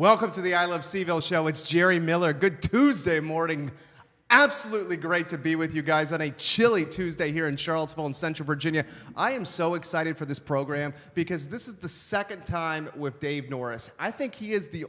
Welcome to the I Love CVille Show. It's Jerry Miller. Good Tuesday morning. Absolutely great to be with you guys on a chilly Tuesday here in Charlottesville in Central Virginia. I am so excited for this program because this is the second time with Dave Norris. I think he is he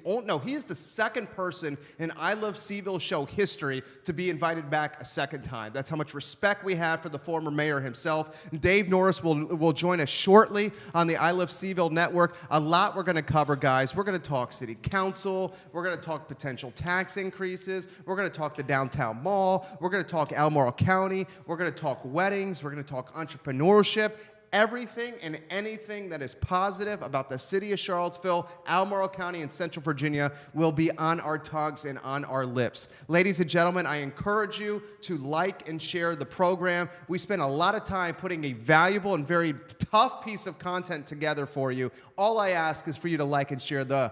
is the second person in I Love CVille Show history to be invited back a second time. That's how much respect we have for the former mayor himself. Dave Norris will join us shortly on the I Love CVille network. A lot we're going to cover, guys. We're going to talk city council. We're going to talk potential tax increases. We're going to talk the downtown mall. We're going to talk Albemarle County. We're going to talk weddings. We're going to talk entrepreneurship. Everything and anything that is positive about the city of Charlottesville, Albemarle County, and Central Virginia will be on our tongues and on our lips. Ladies and gentlemen, I encourage you to like and share the program. We spend a lot of time putting a valuable and very tough piece of content together for you. All I ask is for you to like and share the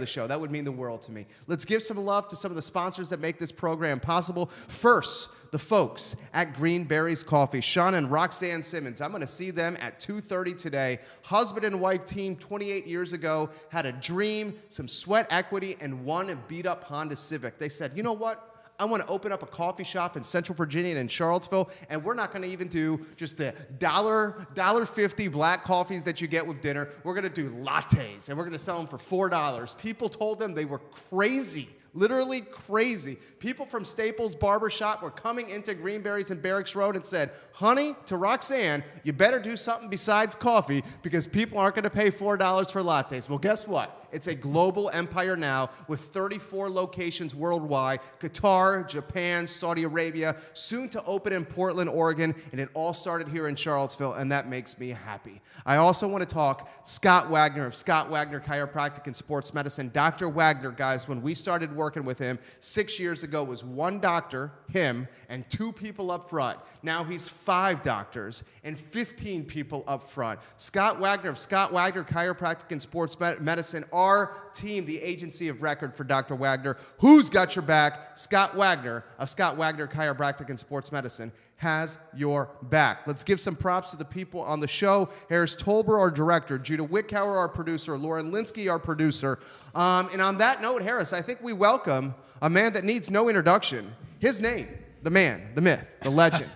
show. That would mean the world to me. Let's give some love to some of the sponsors that make this program possible. First, the folks at Greenberry's Coffee, Sean and Roxanne Simmons. I'm going to see them at 2:30 today. Husband and wife team 28 years ago, had a dream, some sweat equity, and won a beat-up Honda Civic. They said, you know what? I want to open up a coffee shop in Central Virginia and in Charlottesville, and we're not going to even do just the $1.50 black coffees that you get with dinner. We're going to do lattes, and we're going to sell them for $4. People told them they were crazy. Literally crazy. People from Staples Barbershop were coming into Greenberry's and Barracks Road and said, honey, to Roxanne, you better do something besides coffee because people aren't going to pay $4 for lattes. Well, guess what? It's a global empire now with 34 locations worldwide, Qatar, Japan, Saudi Arabia, soon to open in Portland, Oregon, and it all started here in Charlottesville, and that makes me happy. I also want to talk Scott Wagner of Scott Wagner Chiropractic and Sports Medicine. Dr. Wagner, guys, when we started working with him 6 years ago, was one doctor, him, and 2 people up front. Now he's 5 doctors and 15 people up front. Scott Wagner of Scott Wagner Chiropractic and Sports Medicine, our team, the agency of record for Dr. Wagner. Who's got your back? Scott Wagner of Scott Wagner Chiropractic and Sports Medicine has your back. Let's give some props to the people on the show. Harris Tolber, our director. Judah Wickower, our producer. Lauren Linsky, our producer. And on that note, Harris, I think we welcome a man that needs no introduction. His name, the man, the myth, the legend,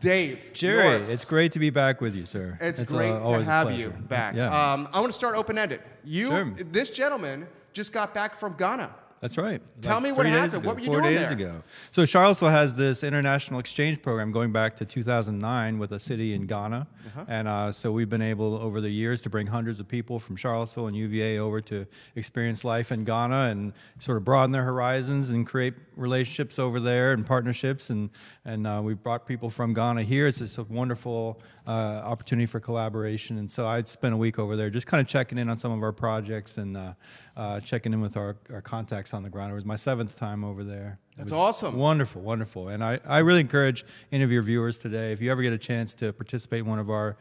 Dave Jerry, Norris. It's great to be back with you, sir. It's great to have you back. Yeah. I want to start open-ended. Sure. This gentleman just got back from Ghana. That's right. Tell me what happened. What were you doing there? 4 days ago. So Charlottesville has this international exchange program going back to 2009 with a city in Ghana. And so we've been able over the years to bring hundreds of people from Charlottesville and UVA over to experience life in Ghana and sort of broaden their horizons and create relationships over there and partnerships. And we brought people from Ghana here. It's just a wonderful opportunity for collaboration. And so I'd spent a week over there just kind of checking in on some of our projects and checking in with our contacts on the ground. It was my 7th time over there. That's awesome. Wonderful, wonderful. And I really encourage any of your viewers today, if you ever get a chance to participate in one of our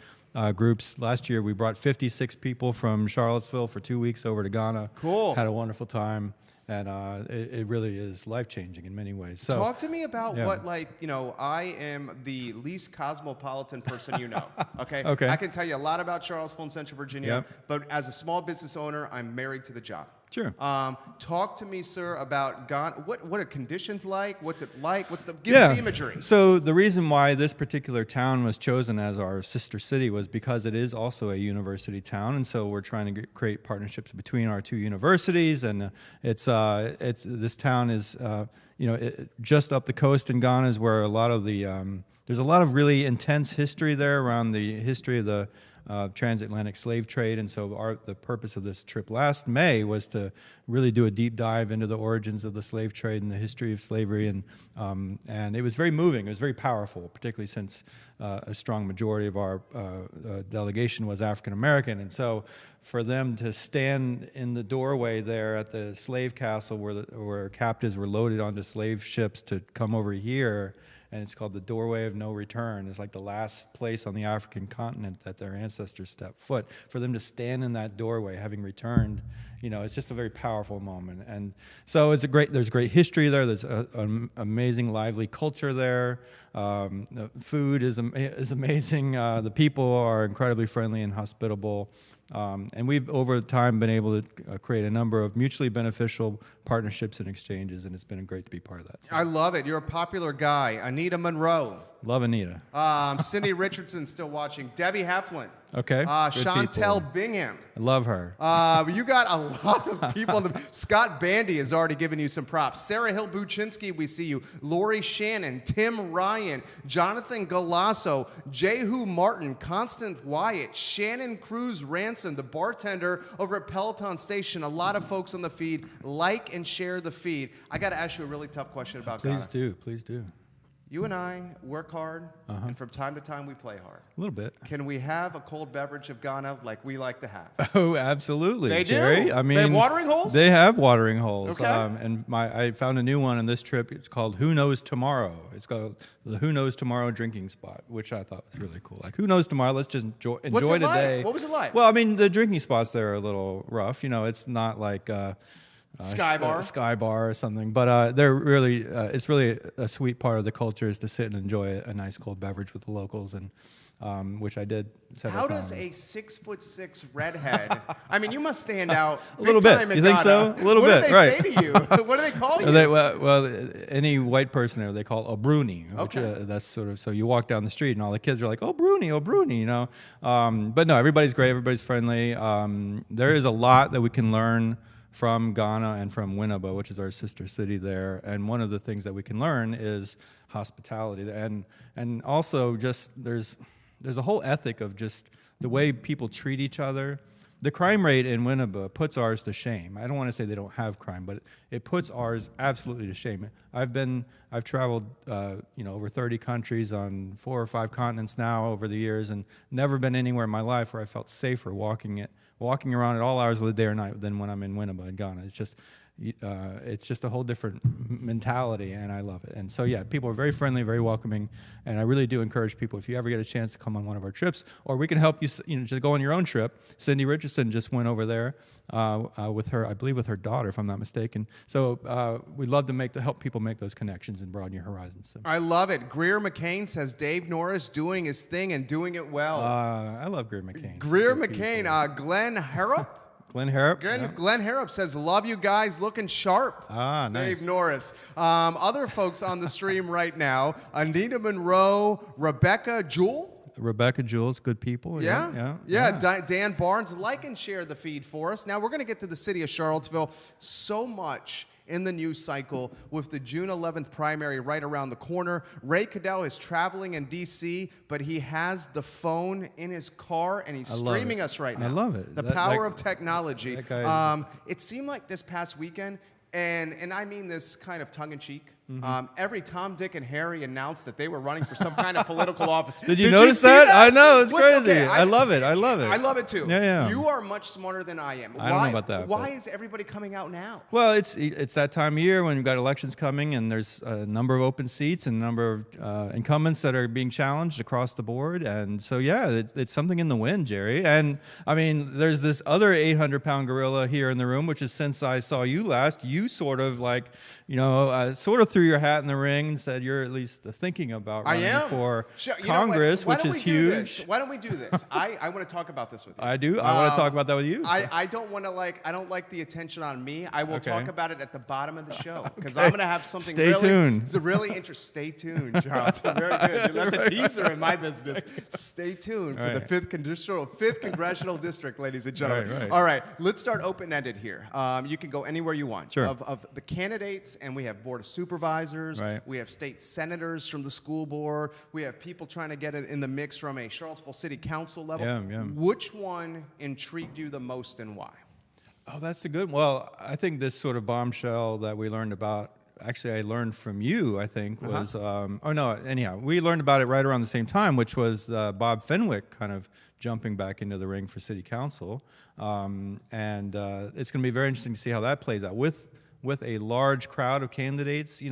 groups. Last year, we brought 56 people from Charlottesville for 2 weeks over to Ghana. Cool. Had a wonderful time. And it really is life-changing in many ways. So, talk to me about what, I am the least cosmopolitan person you know, okay? Okay. I can tell you a lot about Charlottesville and Central Virginia, Yep. but as a small business owner, I'm married to the job. Sure. Talk to me, sir, about Ghana. What are conditions like? What's it like? Give us the imagery. So the reason why this particular town was chosen as our sister city was because it is also a university town, and so we're trying to create partnerships between our 2 universities. And this town is just up the coast in Ghana is where a lot of the there's a lot of really intense history there around the history of the transatlantic slave trade, and so the purpose of this trip last May was to really do a deep dive into the origins of the slave trade and the history of slavery, and it was very moving. It was very powerful, particularly since a strong majority of our delegation was African American, and so for them to stand in the doorway there at the slave castle where captives were loaded onto slave ships to come over here. And it's called the Doorway of No Return. It's like the last place on the African continent that their ancestors stepped foot. For them to stand in that doorway, having returned, it's just a very powerful moment. And so there's great history there. There's an amazing, lively culture there. The food is amazing. The people are incredibly friendly and hospitable. And we've, over time, been able to create a number of mutually beneficial partnerships and exchanges, and it's been great to be part of that. So. I love it. You're a popular guy. Anita Monroe. Love Anita. Cindy Richardson still watching. Debbie Heflin. Okay. Chantel Bingham. I love her. You got a lot of people. Scott Bandy has already given you some props. Sarah Hill Buczynski, we see you. Lori Shannon, Tim Ryan, Jonathan Galasso, Jehu Martin, Constant Wyatt, Shannon Cruz Ransom, the bartender over at Peloton Station. A lot of folks on the feed. Like and share the feed. I got to ask you a really tough question about Ghana. Please do. You and I work hard, and from time to time we play hard. A little bit. Can we have a cold beverage of Ghana like we like to have? Oh, absolutely. They Jerry. do? I mean, they have watering holes? They have watering holes. Okay. And I found a new one on this trip. It's called Who Knows Tomorrow. It's called the Who Knows Tomorrow drinking spot, which I thought was really cool. Like, who knows tomorrow? Let's just enjoy today. Like? What was it like? Well, I mean, the drinking spots there are a little rough. It's not like... Sky Bar or something, but they're really it's really a sweet part of the culture is to sit and enjoy a nice cold beverage with the locals, and which I did several times. How does a 6'6" redhead? I mean, you must stand out a little bit. You think so? A little bit, right? What do they say to you? What do they call you? Well, any white person there they call a Bruni. Which, okay. That's sort of so you walk down the street and all the kids are like, oh Bruni, But no, everybody's great. Everybody's friendly. There is a lot that we can learn from Ghana and from Winneba, which is our sister city there. And one of the things that we can learn is hospitality. And also just there's a whole ethic of just the way people treat each other. The crime rate in Winneba puts ours to shame. I don't want to say they don't have crime, but it puts ours absolutely to shame. I've traveled, over 30 countries on 4 or 5 continents now over the years, and never been anywhere in my life where I felt safer walking around at all hours of the day or night than when I'm in Winneba in Ghana. It's just a whole different mentality, and I love it. And so, yeah, people are very friendly, very welcoming, and I really do encourage people, if you ever get a chance to come on one of our trips, or we can help you, just go on your own trip. Cindy Richardson just went over there with her daughter, if I'm not mistaken. So we'd love to help people make those connections and broaden your horizons. So. I love it. Greer McCain says Dave Norris doing his thing and doing it well. I love Greer McCain. Greer McCain. Glenn Harrop. Glenn Harrop. Glenn Harrop says, love you guys, looking sharp. Nice. Dave Norris. Other folks on the stream right now, Anita Monroe, Rebecca Jewell. Rebecca Jules, good people. Yeah. Dan Barnes, like and share the feed for us. Now we're going to get to the city of Charlottesville. So much in the news cycle with the June 11th primary right around the corner. Ray Cadell is traveling in D.C., but he has the phone in his car, and he's streaming us right now. I love it. The power of technology. It seemed like this past weekend, and I mean this kind of tongue-in-cheek, every Tom, Dick, and Harry announced that they were running for some kind of political office. Did you notice that? I know, it's crazy. Okay, I love it. I love it too. Yeah. You are much smarter than I am. I don't know about that. Why is everybody coming out now? Well, it's that time of year when you've got elections coming, and there's a number of open seats and a number of incumbents that are being challenged across the board. And so, yeah, it's something in the wind, Jerry. And, I mean, there's this other 800-pound gorilla here in the room, which is since I saw you last, you sort of sort of threw your hat in the ring and said you're at least thinking about running for Congress, which is huge. Why don't we do this? I want to talk about this with you. I do. I want to talk about that with you. I don't want to I don't like the attention on me. I will talk about it at the bottom of the show because I'm going to have something really interesting. Stay tuned, Charles. Very good. That's a teaser in my business. Stay tuned for the 5th Congressional District, ladies and gentlemen. Right. All right, let's start open-ended here. You can go anywhere you want. Sure. Of the candidates, and we have Board of Supervisors. Right. We have state senators from the school board. We have people trying to get it in the mix from a Charlottesville City Council level. Yeah. Which one intrigued you the most and why? Oh, that's a good one. Well, I think this sort of bombshell that we learned about, actually I learned from you, I think, was, we learned about it right around the same time, which was Bob Fenwick kind of jumping back into the ring for City Council. And it's going to be very interesting to see how that plays out. With a large crowd of candidates,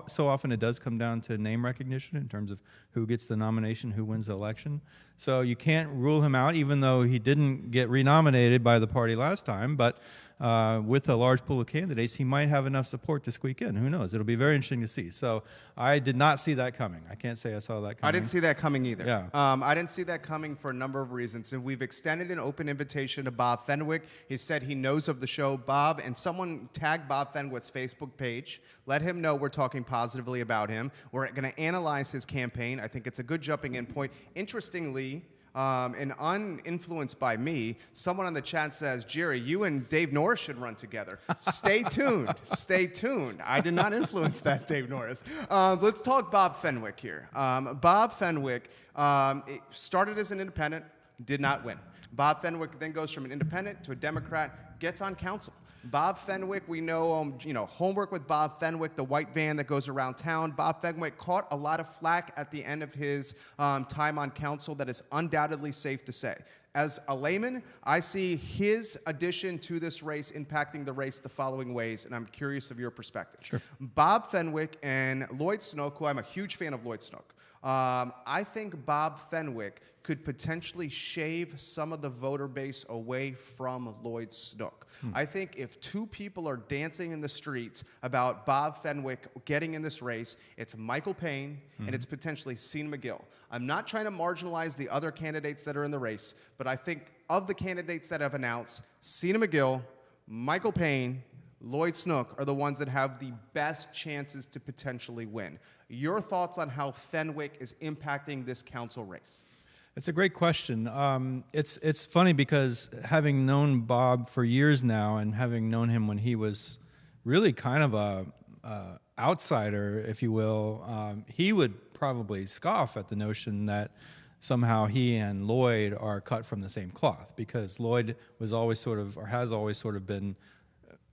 so often it does come down to name recognition in terms of who gets the nomination, who wins the election. So you can't rule him out, even though he didn't get renominated by the party last time. But with a large pool of candidates, he might have enough support to squeak in. Who knows? It'll be very interesting to see. So I did not see that coming. I can't say I saw that coming. I didn't see that coming either. Yeah. I didn't see that coming for a number of reasons. And we've extended an open invitation to Bob Fenwick. He said he knows of the show. Bob, and someone tagged Bob Fenwick's Facebook page. Let him know we're talking positively about him. We're going to analyze his campaign. I think it's a good jumping in point. Interestingly, and uninfluenced by me, someone on the chat says, Jerry, you and Dave Norris should run together. Stay tuned. Stay tuned. I did not influence that, Dave Norris. Let's talk Bob Fenwick here. Bob Fenwick started as an independent, did not win. Bob Fenwick then goes from an independent to a Democrat, gets on council. Bob Fenwick, we know, homework with Bob Fenwick, the white van that goes around town. Bob Fenwick caught a lot of flack at the end of his time on council that is undoubtedly safe to say. As a layman, I see his addition to this race impacting the race the following ways, and I'm curious of your perspective. Sure. Bob Fenwick and Lloyd Snook, who I'm a huge fan of Lloyd Snook. I think Bob Fenwick could potentially shave some of the voter base away from Lloyd Snook. I think if two people are dancing in the streets about Bob Fenwick getting in this race, it's Michael Payne and it's potentially Sean McGill. I'm not trying to marginalize the other candidates that are in the race, but I think of the candidates that have announced, Sean McGill, Michael Payne, Lloyd Snook are the ones that have the best chances to potentially win. Your thoughts on how Fenwick is impacting this council race? It's a great question. It's funny because having known Bob for years now and having known him when he was really kind of a outsider, if you will, he would probably scoff at the notion that somehow he and Lloyd are cut from the same cloth, because Lloyd was always sort of, or has always sort of been,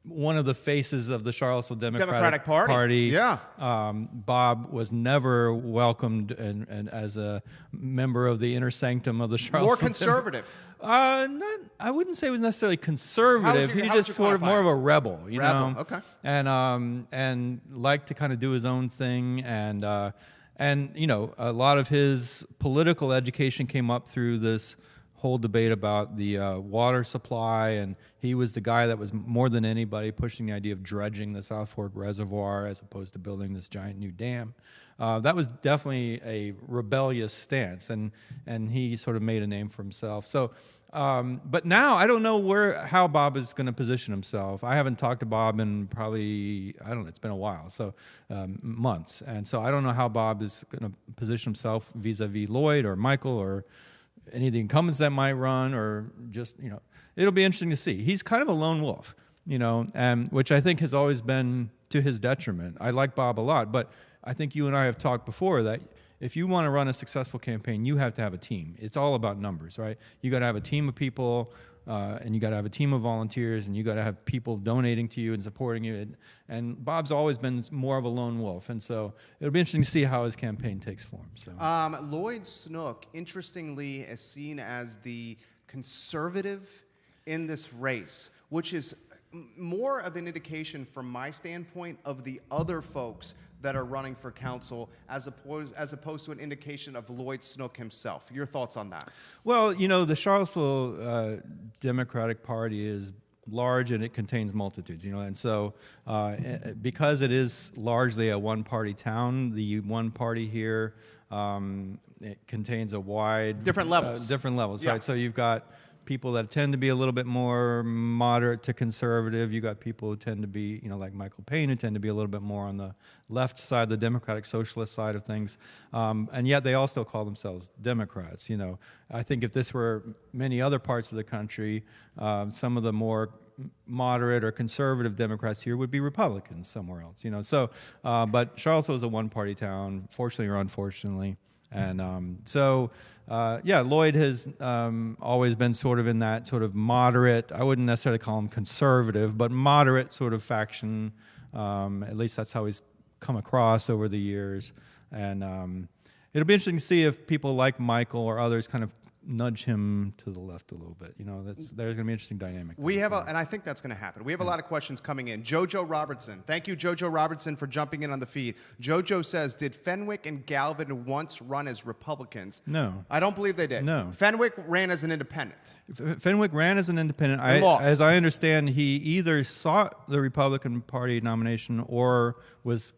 one of the faces of the Charlottesville Democratic Party. Yeah. Bob was never welcomed and as a member of the inner sanctum of the Charlottesville. More conservative. I wouldn't say he was necessarily conservative. He was just sort of more of a rebel, you know. Okay. And liked to kind of do his own thing, and a lot of his political education came up through this whole debate about the water supply, and he was the guy that was more than anybody pushing the idea of dredging the South Fork Reservoir as opposed to building this giant new dam. That was definitely a rebellious stance, and he sort of made a name for himself. So, but now I don't know how Bob is going to position himself. I haven't talked to Bob in probably, I don't know, it's been a while, so months, and so I don't know how Bob is going to position himself vis-a-vis Lloyd or Michael or any of the incumbents that might run, or just, it'll be interesting to see. He's kind of a lone wolf, which I think has always been to his detriment. I like Bob a lot, but I think you and I have talked before that if you want to run a successful campaign, you have to have a team. It's all about numbers, right? You got to have a team of people, and you got to have a team of volunteers, and you got to have people donating to you and supporting you. And Bob's always been more of a lone wolf, and so it'll be interesting to see how his campaign takes form. So, Lloyd Snook, interestingly, is seen as the conservative in this race, which is more of an indication, from my standpoint, of the other folks that are running for council, as opposed to an indication of Lloyd Snook himself. Your thoughts on that? Well, the Charlottesville Democratic Party is large and it contains multitudes, and so because it is largely a one-party town, the one party here, it contains a wide different levels, yeah. Right? So you've got people that tend to be a little bit more moderate to conservative. You got people who tend to be, like Michael Payne, who tend to be a little bit more on the left side, the Democratic Socialist side of things. And yet they all still call themselves Democrats. I think if this were many other parts of the country, some of the more moderate or conservative Democrats here would be Republicans somewhere else. So, but Charlottesville is a one-party town, fortunately or unfortunately. And Lloyd has always been sort of in that sort of moderate, I wouldn't necessarily call him conservative, but moderate sort of faction. At least that's how he's come across over the years. And it'll be interesting to see if people like Michael or others kind of nudge him to the left a little bit. There's going to be an interesting dynamic. We have, and I think that's going to happen. We have a lot of questions coming in. Jojo Robertson. Thank you, Jojo Robertson, for jumping in on the feed. Jojo says, did Fenwick and Galvin once run as Republicans? No. I don't believe they did. No. Fenwick ran as an independent. Fenwick ran as an independent. Lost. As I understand, he either sought the Republican Party nomination or was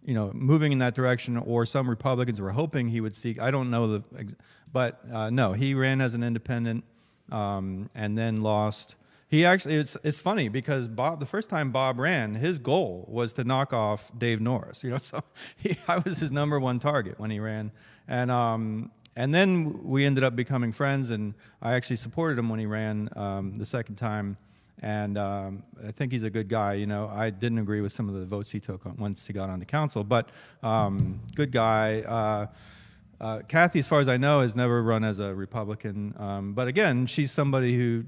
moving in that direction, or some Republicans were hoping he would seek. I don't know but no, he ran as an independent and then lost. He actually, it's funny because the first time Bob ran, his goal was to knock off Dave Norris. So I was his number one target when he ran, and then we ended up becoming friends, and I actually supported him when he ran the second time. And I think he's a good guy. I didn't agree with some of the votes he took once he got on the council, but good guy. Kathy, as far as I know, has never run as a Republican. But again, she's somebody who,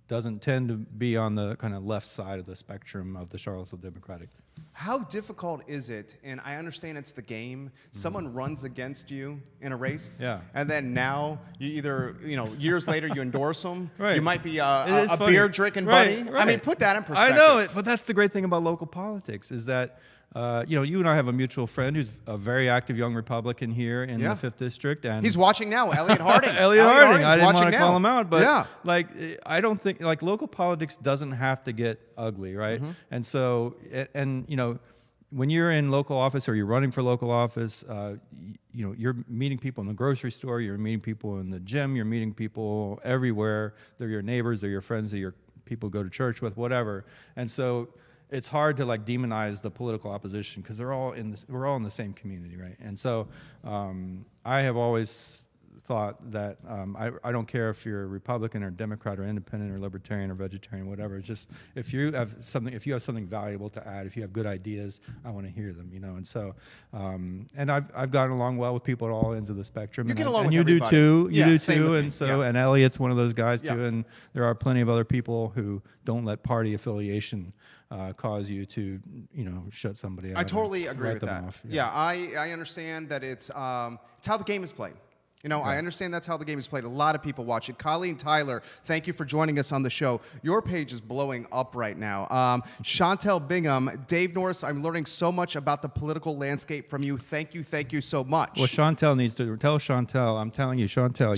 doesn't tend to be on the kind of left side of the spectrum of the Charlottesville Democratic. How difficult is it, and I understand it's the game, someone runs against you in a race, and then now you either, years later you endorse them, right. You might be a beer-drinking buddy. Right. I mean, put that in perspective. I know it, but that's the great thing about local politics is that, you and I have a mutual friend who's a very active young Republican here in the 5th District. And he's watching now, Elliot Harding. Elliot Harding. I didn't want to now. call him out, but I don't think, local politics doesn't have to get ugly, right? And so, when you're in local office or you're running for local office, you're meeting people in the grocery store, you're meeting people in the gym, you're meeting people everywhere. They're your neighbors, they're your friends, they're your people go to church with, whatever. And so it's hard to demonize the political opposition because we're all in the same community, right? And so I have always thought that I don't care if you're a Republican or Democrat or Independent or Libertarian or Vegetarian, whatever. It's just if you have something valuable to add, if you have good ideas, I want to hear them, And so, and I've gotten along well with people at all ends of the spectrum. You and get along with you everybody. do too. You do same too. with And me. so, and Elliot's one of those guys too. And there are plenty of other people who don't let party affiliation cause you to, shut somebody out. I totally agree with that. Off. I understand that it's how the game is played. I understand that's how the game is played. A lot of people watch it. Colleen Tyler, thank you for joining us on the show. Your page is blowing up right now. Chantel Bingham, Dave Norris, I'm learning so much about the political landscape from you. Thank you so much. Well, Chantel needs to tell Chantel. I'm telling you, Chantel,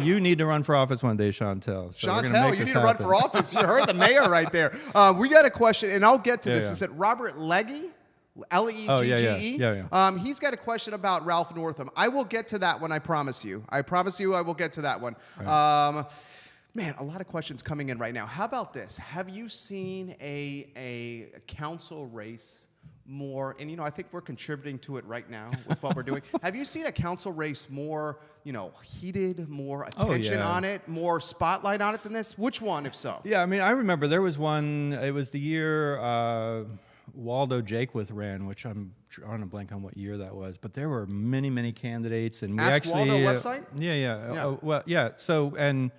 you need to run for office one day, Chantel. So Chantel, you need to run for office. You heard the mayor right there. We got a question, and I'll get to this. Is it Robert Legge? Legge. Oh, yeah. He's got a question about Ralph Northam. I will get to that one, I promise you. I promise you I will get to that one. Right. Man, a lot of questions coming in right now. How about this? Have you seen a council race more, and I think we're contributing to it right now with what we're doing. Have you seen a council race more, heated, more attention on it, more spotlight on it than this? Which one, if so? Yeah, I mean, I remember there was one, it was the year Waldo Jakewith ran, which I'm drawing a blank on what year that was, but there were many candidates, and we Ask actually Waldo website. So and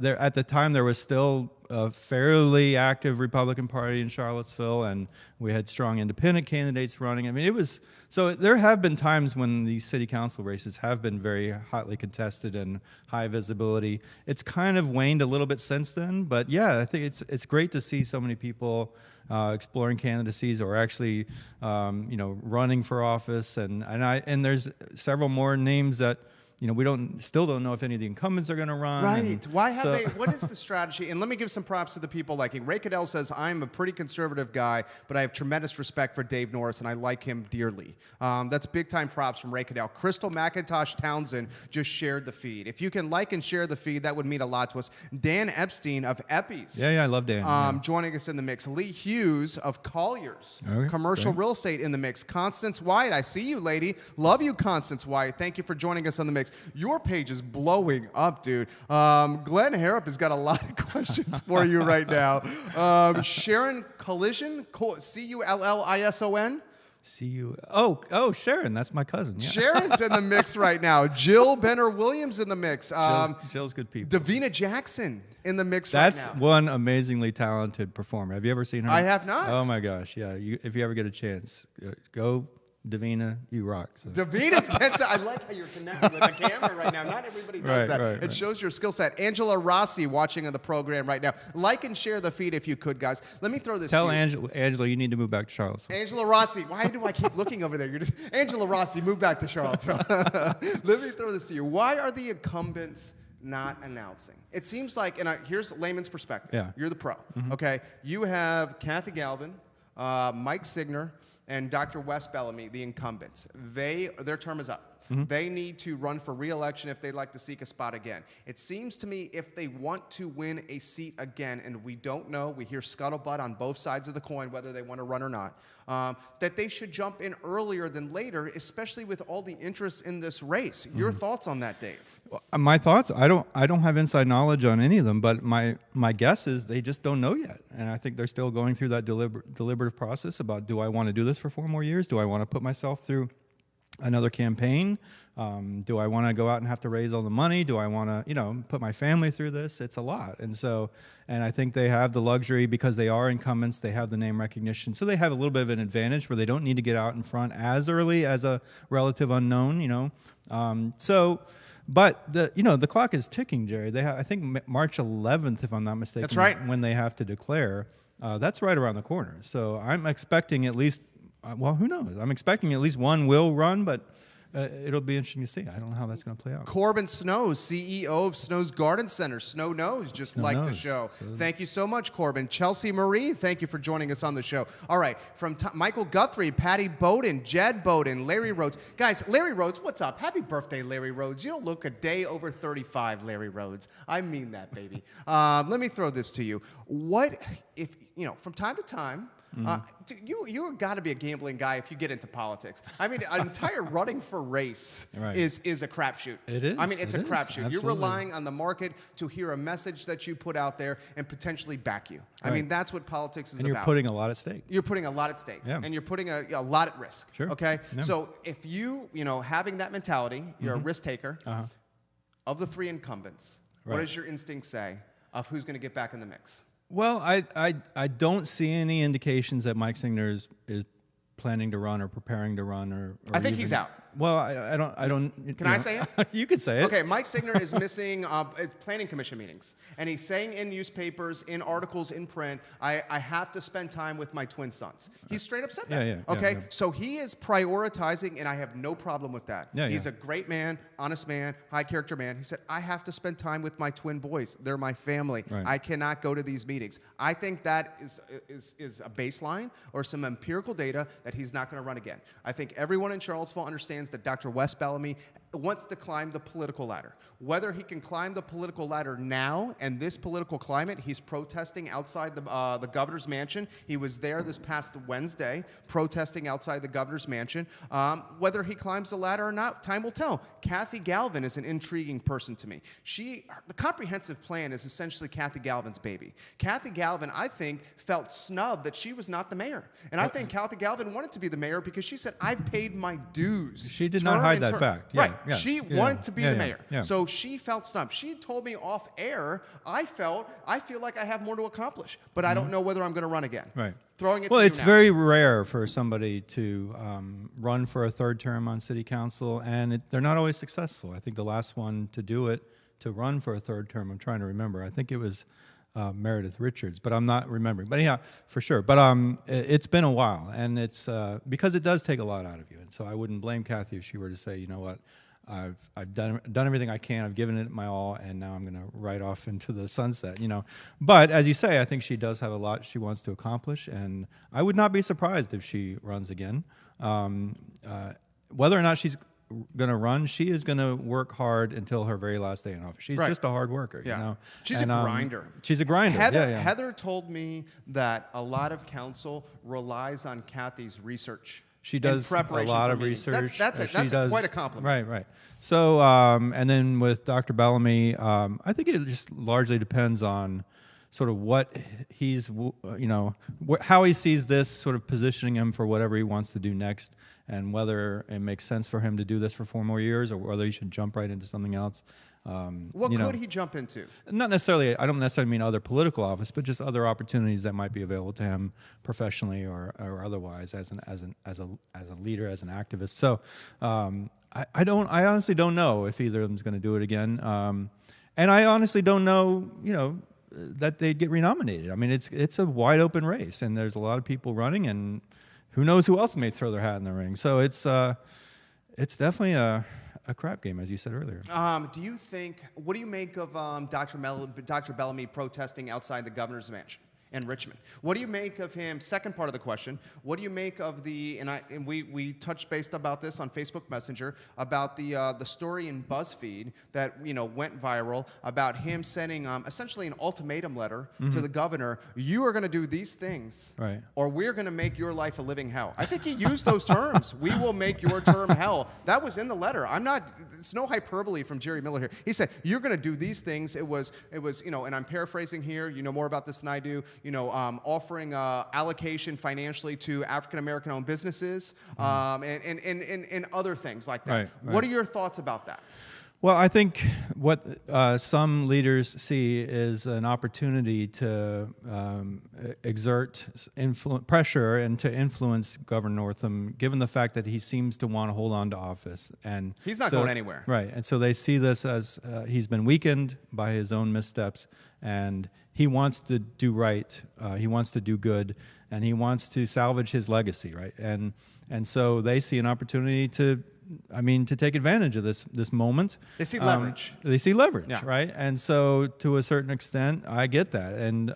there at the time there was still a fairly active Republican Party in Charlottesville, and we had strong independent candidates running. I mean, it was so there have been times when these city council races have been very hotly contested and high visibility. It's kind of waned a little bit since then, but yeah, I think it's great to see so many people exploring candidacies or actually, running for office, and there's several more names that we still don't know if any of the incumbents are going to run. Right. Why have they? What is the strategy? And let me give some props to the people like Ray Cadell says, I'm a pretty conservative guy, but I have tremendous respect for Dave Norris, and I like him dearly. That's big-time props from Ray Cadell. Crystal McIntosh Townsend just shared the feed. If you can like and share the feed, that would mean a lot to us. Dan Epstein of Eppies. Yeah, I love Dan. Joining us in the mix. Lee Hughes of Colliers. Commercial real estate in the mix. Constance White, I see you, lady. Love you, Constance White. Thank you for joining us on the mix. Your page is blowing up, dude. Glenn Harrop has got a lot of questions for you right now. Sharon Collision, Cullison. Oh, Sharon, that's my cousin. Yeah. Sharon's in the mix right now. Jill Benner-Williams in the mix. Jill's good people. Davina Jackson in the mix That's right now. one amazingly talented performer. Have you ever seen her? I have not. Oh, my gosh. Yeah, if you ever get a chance, go Davina, you rock. So. Davina's I like how you're connecting with the camera right now. Not everybody does that. It shows your skill set. Angela Rossi watching on the program right now. Like and share the feed if you could, guys. Let me throw this Tell to you. Angela you need to move back to Charlottesville. Angela Rossi. Why do I keep looking over there? Angela Rossi, move back to Charlottesville. Let me throw this to you. Why are the incumbents not announcing? It seems like, and here's layman's perspective. Yeah. You're the pro, okay? You have Kathy Galvin, Mike Signer, and Dr. Wes Bellamy, the incumbents. Their term is up. They need to run for re-election if they'd like to seek a spot again. It seems to me if they want to win a seat again, and we don't know, we hear scuttlebutt on both sides of the coin whether they want to run or not, that they should jump in earlier than later, especially with all the interest in this race. Your thoughts on that, Dave? My thoughts? I don't have inside knowledge on any of them, but my guess is they just don't know yet, and I think they're still going through that deliberative process about, do I want to do this for 4 more years? Do I want to put myself through another campaign? Do I want to go out and have to raise all the money? Do I want to, put my family through this? It's a lot. And I think they have the luxury because they are incumbents, they have the name recognition. So they have a little bit of an advantage where they don't need to get out in front as early as a relative unknown, But the clock is ticking, Jerry. I think March 11th, if I'm not mistaken. That's right. When they have to declare. That's right around the corner. So I'm expecting at least, well, who knows? I'm expecting at least one will run, but it'll be interesting to see. I don't know how that's going to play out. Corbin Snows, CEO of Snow's Garden Center. Snow knows, just Snow like knows. the show. So thank you so much, Corbin. Chelsea Marie, thank you for joining us on the show. All right, from Michael Guthrie, Patty Boden, Jed Boden, Larry Rhodes. Guys, Larry Rhodes, what's up? Happy birthday, Larry Rhodes. You don't look a day over 35, Larry Rhodes. I mean that, baby. Let me throw this to you. What if, from time to time, you got to be a gambling guy if you get into politics. I mean, an entire running for race is a crapshoot. It is. I mean, it's a crapshoot. You're Absolutely. relying on the market to hear a message that you put out there and potentially back you. I mean, that's what politics is about. And you're putting a lot at stake. You're putting a lot at stake. Yeah. And you're putting a lot at risk. Sure. Okay? Yeah. So if having that mentality, you're a risk taker, of the 3 incumbents, what does your instinct say of who's going to get back in the mix? Well, I don't see any indications that Mike Signer is planning to run or preparing to run or I think he's out. Well, I don't. Can I say it? You could say it. Okay, Mike Signer is missing planning commission meetings. And he's saying in newspapers, in articles, in print, I have to spend time with my twin sons. He's straight up said that. Okay, so he is prioritizing, and I have no problem with that. He's a great man, honest man, high character man. He said, I have to spend time with my twin boys. They're my family. Right. I cannot go to these meetings. I think that is a baseline or some empirical data that he's not going to run again. I think everyone in Charlottesville understands that Dr. Wes Bellamy wants to climb the political ladder. Whether he can climb the political ladder now in this political climate, he's protesting outside the governor's mansion. He was there this past Wednesday protesting outside the governor's mansion. Whether he climbs the ladder or not, time will tell. Kathy Galvin is an intriguing person to me. The comprehensive plan is essentially Kathy Galvin's baby. Kathy Galvin, I think, felt snubbed that she was not the mayor. And I think Kathy Galvin wanted to be the mayor because she said, I've paid my dues. She did not hide that fact. Right. She wanted to be the mayor. Yeah. So she felt snubbed. She told me off air, I feel like I have more to accomplish, but I don't know whether I'm going to run again. Right. Throwing it well, to it's you now. very rare for somebody to run for a 3rd term on city council, and they're not always successful. I think the last one to do it, to run for a 3rd term, I'm trying to remember. I think it was Meredith Richards, but I'm not remembering. But yeah, for sure. But it's been a while, and it's because it does take a lot out of you. And so I wouldn't blame Kathy if she were to say, you know what, I've done everything I can. I've given it my all, and now I'm going to ride off into the sunset. But as you say, I think she does have a lot she wants to accomplish, and I would not be surprised if she runs again. Whether or not she's going to run, she is going to work hard until her very last day in office. She's just a hard worker. She's a grinder. She's a grinder. Heather told me that a lot of council relies on Kathy's research. She does a lot of research. That's quite a compliment. Right. So, and then with Dr. Bellamy, I think it just largely depends on sort of what he's, how he sees this, sort of positioning him for whatever he wants to do next, and whether it makes sense for him to do this for 4 more years, or whether he should jump right into something else. What could he jump into? Not necessarily. I don't necessarily mean other political office, but just other opportunities that might be available to him professionally or otherwise as a leader, as an activist. So I honestly don't know if either of them is going to do it again, and I honestly don't know that they'd get renominated. I mean, it's a wide open race, and there's a lot of people running, and who knows who else may throw their hat in the ring. So it's definitely a crap game, as you said earlier. What do you make of Dr. Bellamy protesting outside the governor's mansion in Richmond? What do you make of him? Second part of the question, what do you make of we touched base about this on Facebook Messenger, about the story in BuzzFeed that went viral about him sending essentially an ultimatum letter to the governor. You are going to do these things, right, or we're going to make your life a living hell. I think he used those terms. We will make your term hell. That was in the letter. It's no hyperbole from Jerry Miller here. He said, you're going to do these things. It was, and I'm paraphrasing here. You know more about this than I do. Offering allocation financially to African-American owned businesses, and other things like that. Right. What are your thoughts about that? Well, I think what some leaders see is an opportunity to exert pressure and to influence Governor Northam, given the fact that he seems to want to hold on to office. And he's not going anywhere. Right. And so they see this as he's been weakened by his own missteps, and he wants to do right, he wants to do good, and he wants to salvage his legacy, right? And so they see an opportunity to take advantage of this moment. They see leverage. Yeah. Right? And so to a certain extent, I get that. And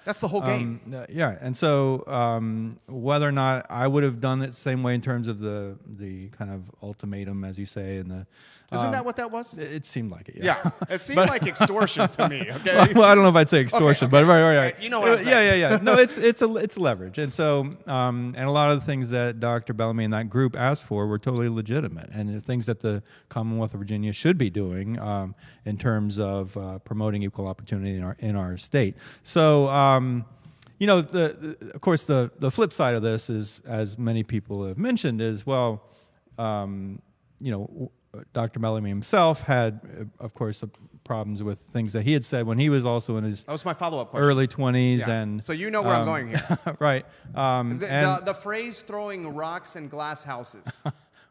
that's the whole game. Yeah. And so whether or not I would have done it the same way in terms of the kind of ultimatum, as you say, and the isn't that what that was? It seemed like it. Yeah. It seemed like extortion to me. Okay. Well, I don't know if I'd say extortion, okay. but right. You know what I'm saying. Yeah. No, it's leverage, and so and a lot of the things that Dr. Bellamy and that group asked for were totally legitimate, and the things that the Commonwealth of Virginia should be doing in terms of promoting equal opportunity in our state. So. Of course, the flip side of this is, as many people have mentioned, is Dr. Bellamy himself had, of course, problems with things that he had said when he was also in his that was my follow-up question. Early 20s. Yeah. And so you know where I'm going here. Right. The phrase throwing rocks in glass houses.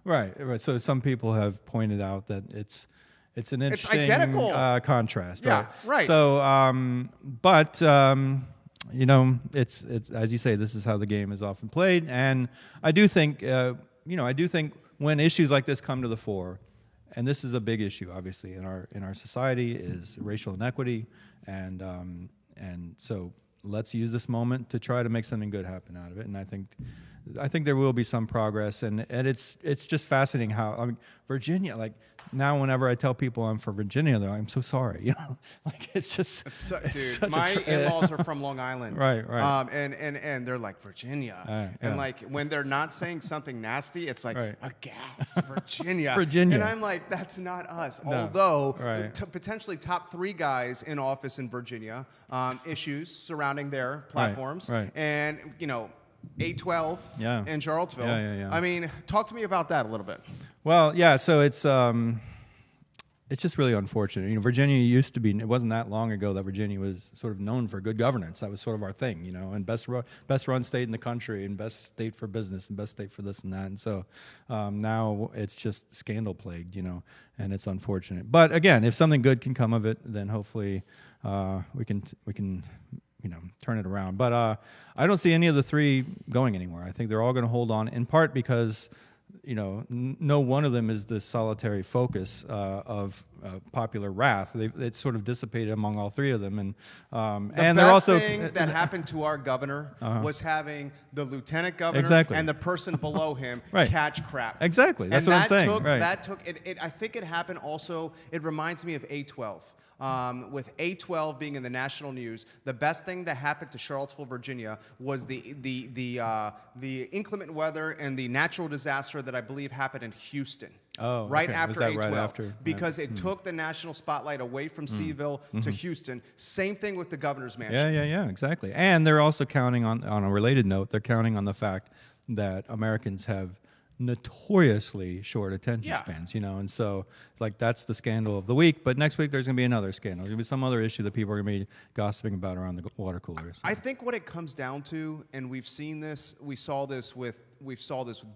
Right. So some people have pointed out that it's an interesting identical contrast. Yeah, right. So, it's as you say, this is how the game is often played, and I do think, when issues like this come to the fore, and this is a big issue, obviously, in our society, is racial inequity, and so let's use this moment to try to make something good happen out of it. And I think there will be some progress, and it's just fascinating how Virginia, like now whenever I tell people I'm from Virginia, they're like, I'm so sorry, it's just dude. My in-laws are from Long Island, right, and they're like Virginia, and like when they're not saying something nasty, it's like a gas, Virginia, and I'm like, that's not us. No. Although potentially top 3 guys in office in Virginia, issues surrounding their platforms, and A12 in Charlottesville. Yeah. I mean, talk to me about that a little bit. Well, yeah. So it's just really unfortunate. Virginia used to be. It wasn't that long ago that Virginia was sort of known for good governance. That was sort of our thing, and best run state in the country, and best state for business, and best state for this and that. And so now it's just scandal plagued, and it's unfortunate. But again, if something good can come of it, then hopefully we can turn it around. But I don't see any of the 3 going anywhere. I think they're all going to hold on, in part because no one of them is the solitary focus of popular wrath. It's sort of dissipated among all 3 of them, and they're also. The best thing that happened to our governor was having the lieutenant governor and the person below him catch crap. Exactly, that's what I'm saying. That took it. I think it happened also. It reminds me of A12. With A12 being in the national news, the best thing that happened to Charlottesville, Virginia, was the inclement weather and the natural disaster that I believe happened in Houston. Oh, right okay. after Was that A12 right after? because it took the national spotlight away from CVille to Houston. Same thing with the governor's mansion. Yeah, exactly. And they're also counting on a related note, they're counting on the fact that Americans have notoriously short attention spans, you know, and so like that's the scandal of the week. But next week there's going to be another scandal. There's going to be some other issue that people are going to be gossiping about around the water coolers. I think what it comes down to, and we've seen this, we saw this with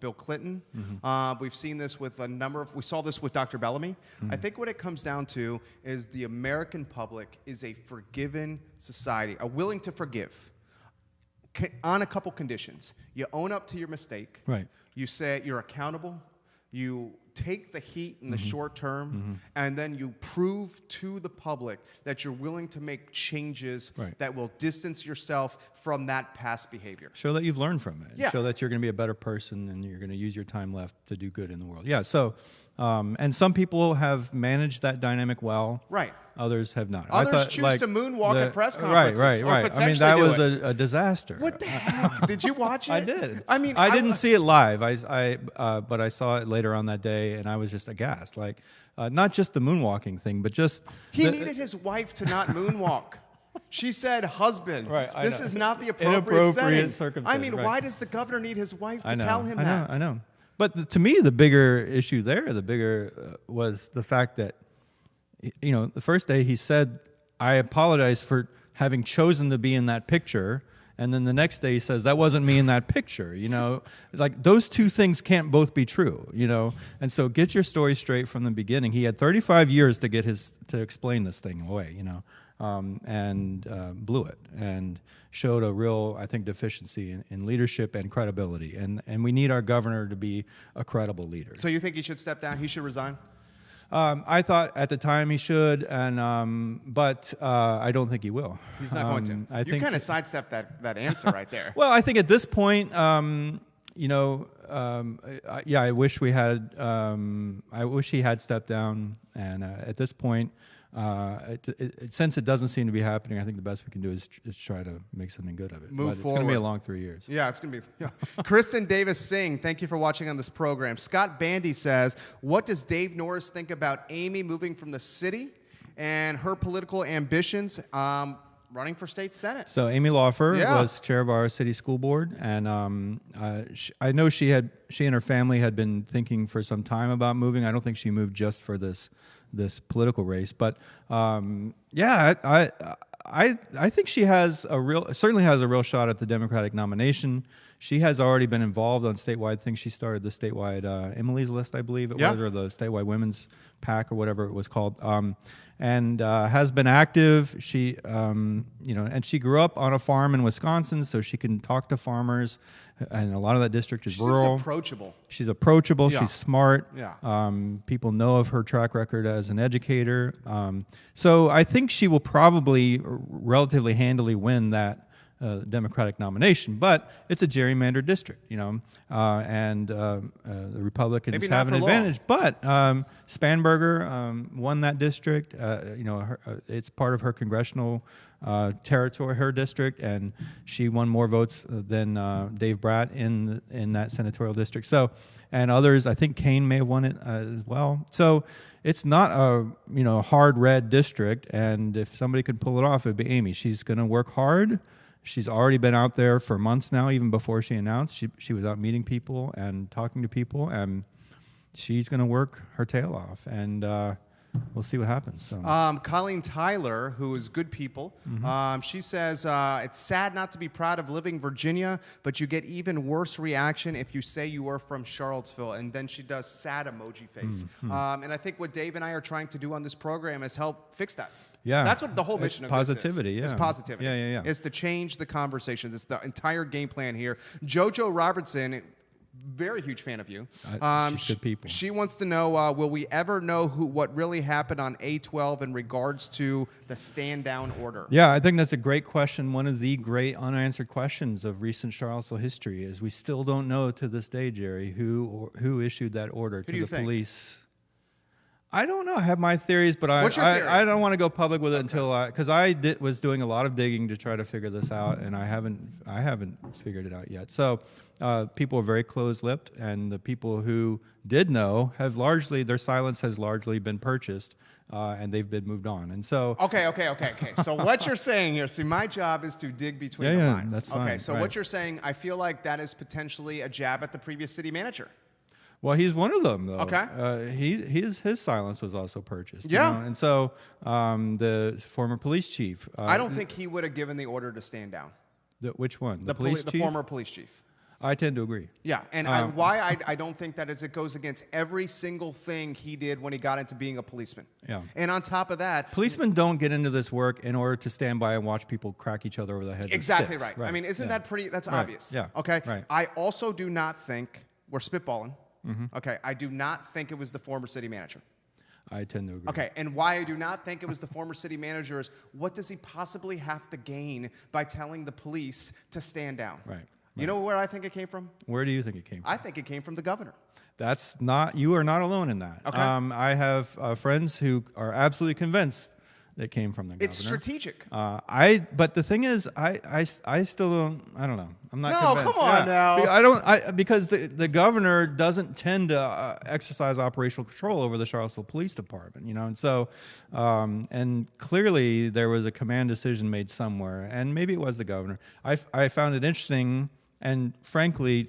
Bill Clinton. We've seen this with we saw this with Dr. Bellamy. I think what it comes down to is the American public is a forgiven society, a willing to forgive on a couple conditions. You own up to your mistake. Right. You say you're accountable. You take the heat in the short term, and then you prove to the public that you're willing to make changes that will distance yourself from that past behavior. Show that you've learned from it. Yeah. Show that you're going to be a better person and you're going to use your time left to do good in the world. Yeah. So, and some people have managed that dynamic well. Right. Others have not. Others choose to moonwalk at press conferences. Right. I mean, that was a disaster. What the heck? Did you watch it? I did. I mean, I didn't see it live. But I saw it later on that day, and I was just aghast. Like, not just the moonwalking thing, but just he needed his wife to not moonwalk. She said, "Husband, this is not the appropriate setting." I mean, why does the governor need his wife to tell him that? I know. But to me, the bigger issue there, was the fact that, you know, the first day he said, "I apologize for having chosen to be in that picture," and then the next day he says, "That wasn't me in that picture." You know, it's like those two things can't both be true. You know, and so get your story straight from the beginning. He had 35 years to to explain this thing away. You know, and blew it and showed a real, I think, deficiency in leadership and credibility. And we need our governor to be a credible leader. So you think he should step down? He should resign? I thought at the time he should, but I don't think he will. He's not going to. You kind of sidestepped that answer right there. Well, I think at this point, you know, I wish we had. I wish he had stepped down, and at this point, since it doesn't seem to be happening, I think the best we can do is try to make something good of it. Move but forward. It's going to be a long 3 years. Yeah, it's going to be. Yeah. Kristen Davis Singh, thank you for watching on this program. Scott Bandy says, what does Dave Norris think about Amy moving from the city and her political ambitions running for state senate? So Amy Laufer was chair of our city school board, and I know she and her family had been thinking for some time about moving. I don't think she moved just for this political race, but I think she certainly has a real shot at the Democratic nomination. She has already been involved on statewide things. She started the statewide Emily's List, I believe it was, or the statewide women's PAC or whatever it was called, and has been active. She, and she grew up on a farm in Wisconsin, so she can talk to farmers. And a lot of that district is rural. She's approachable. Yeah. She's smart. Yeah. People know of her track record as an educator. So I think she will probably relatively handily win that Democratic nomination. But it's a gerrymandered district, you know, and the Republicans have an advantage. But Spanberger won that district. It's part of her congressional territory, her district, and she won more votes than Dave Bratt in that senatorial district. So, and others, I think Kane may have won it as well. So it's not a hard red district, and if somebody could pull it off, it'd be Amy. She's going to work hard. She's already been out there for months now, even before she announced. She was out meeting people and talking to people, and she's going to work her tail off, and we'll see what happens. So. Colleen Tyler, who is good people, she says, it's sad not to be proud of living Virginia, but you get even worse reaction if you say you are from Charlottesville. And then she does sad emoji face. And I think what Dave and I are trying to do on this program is help fix that. Yeah. That's what the whole mission of positivity, this is. Yeah. It's positivity. Yeah. It's to change the conversations. It's the entire game plan here. JoJo Robertson, very huge fan of you. She's good people. She wants to know, will we ever know what really happened on A12 in regards to the stand-down order? Yeah, I think that's a great question. One of the great unanswered questions of recent Charlottesville history is we still don't know to this day, Jerry, who issued that order to the police. I don't know. I have my theories, but What's your theory? I don't want to go public with it until because I was doing a lot of digging to try to figure this out, and I haven't figured it out yet. So people are very close-lipped, and the people who did know have their silence has largely been purchased, and they've been moved on. And so Okay. So what you're saying here, see, my job is to dig between the lines. That's fine. Okay, so right. what you're saying, I feel like that is potentially a jab at the previous city manager. Well, he's one of them, though. Okay. His silence was also purchased. Yeah. You know? And so the former police chief. I don't think he would have given the order to stand down. Which one? The former police chief. I tend to agree. Yeah, and I don't think that is it goes against every single thing he did when he got into being a policeman. Yeah. And on top of that, Policemen don't get into this work in order to stand by and watch people crack each other over the head. exactly with sticks. right. I mean, isn't that pretty? That's Right. obvious. Yeah. Okay. Right. I also do not think we're spitballing. Mm-hmm. Okay. I do not think it was the former city manager. I tend to agree. Okay, and why I do not think it was the former city manager is what does he possibly have to gain by telling the police to stand down? Right. You know where I think it came from? Where do you think it came from? I think it came from the governor. That's not. You are not alone in that. Okay. I have friends who are absolutely convinced that came from the governor. It's strategic. But the thing is, I still don't. I don't know. I'm not. No, convinced. come on now. I don't. Because the governor doesn't tend to exercise operational control over the Charlottesville Police Department. You know, and so, and clearly there was a command decision made somewhere, and maybe it was the governor. I found it interesting and frankly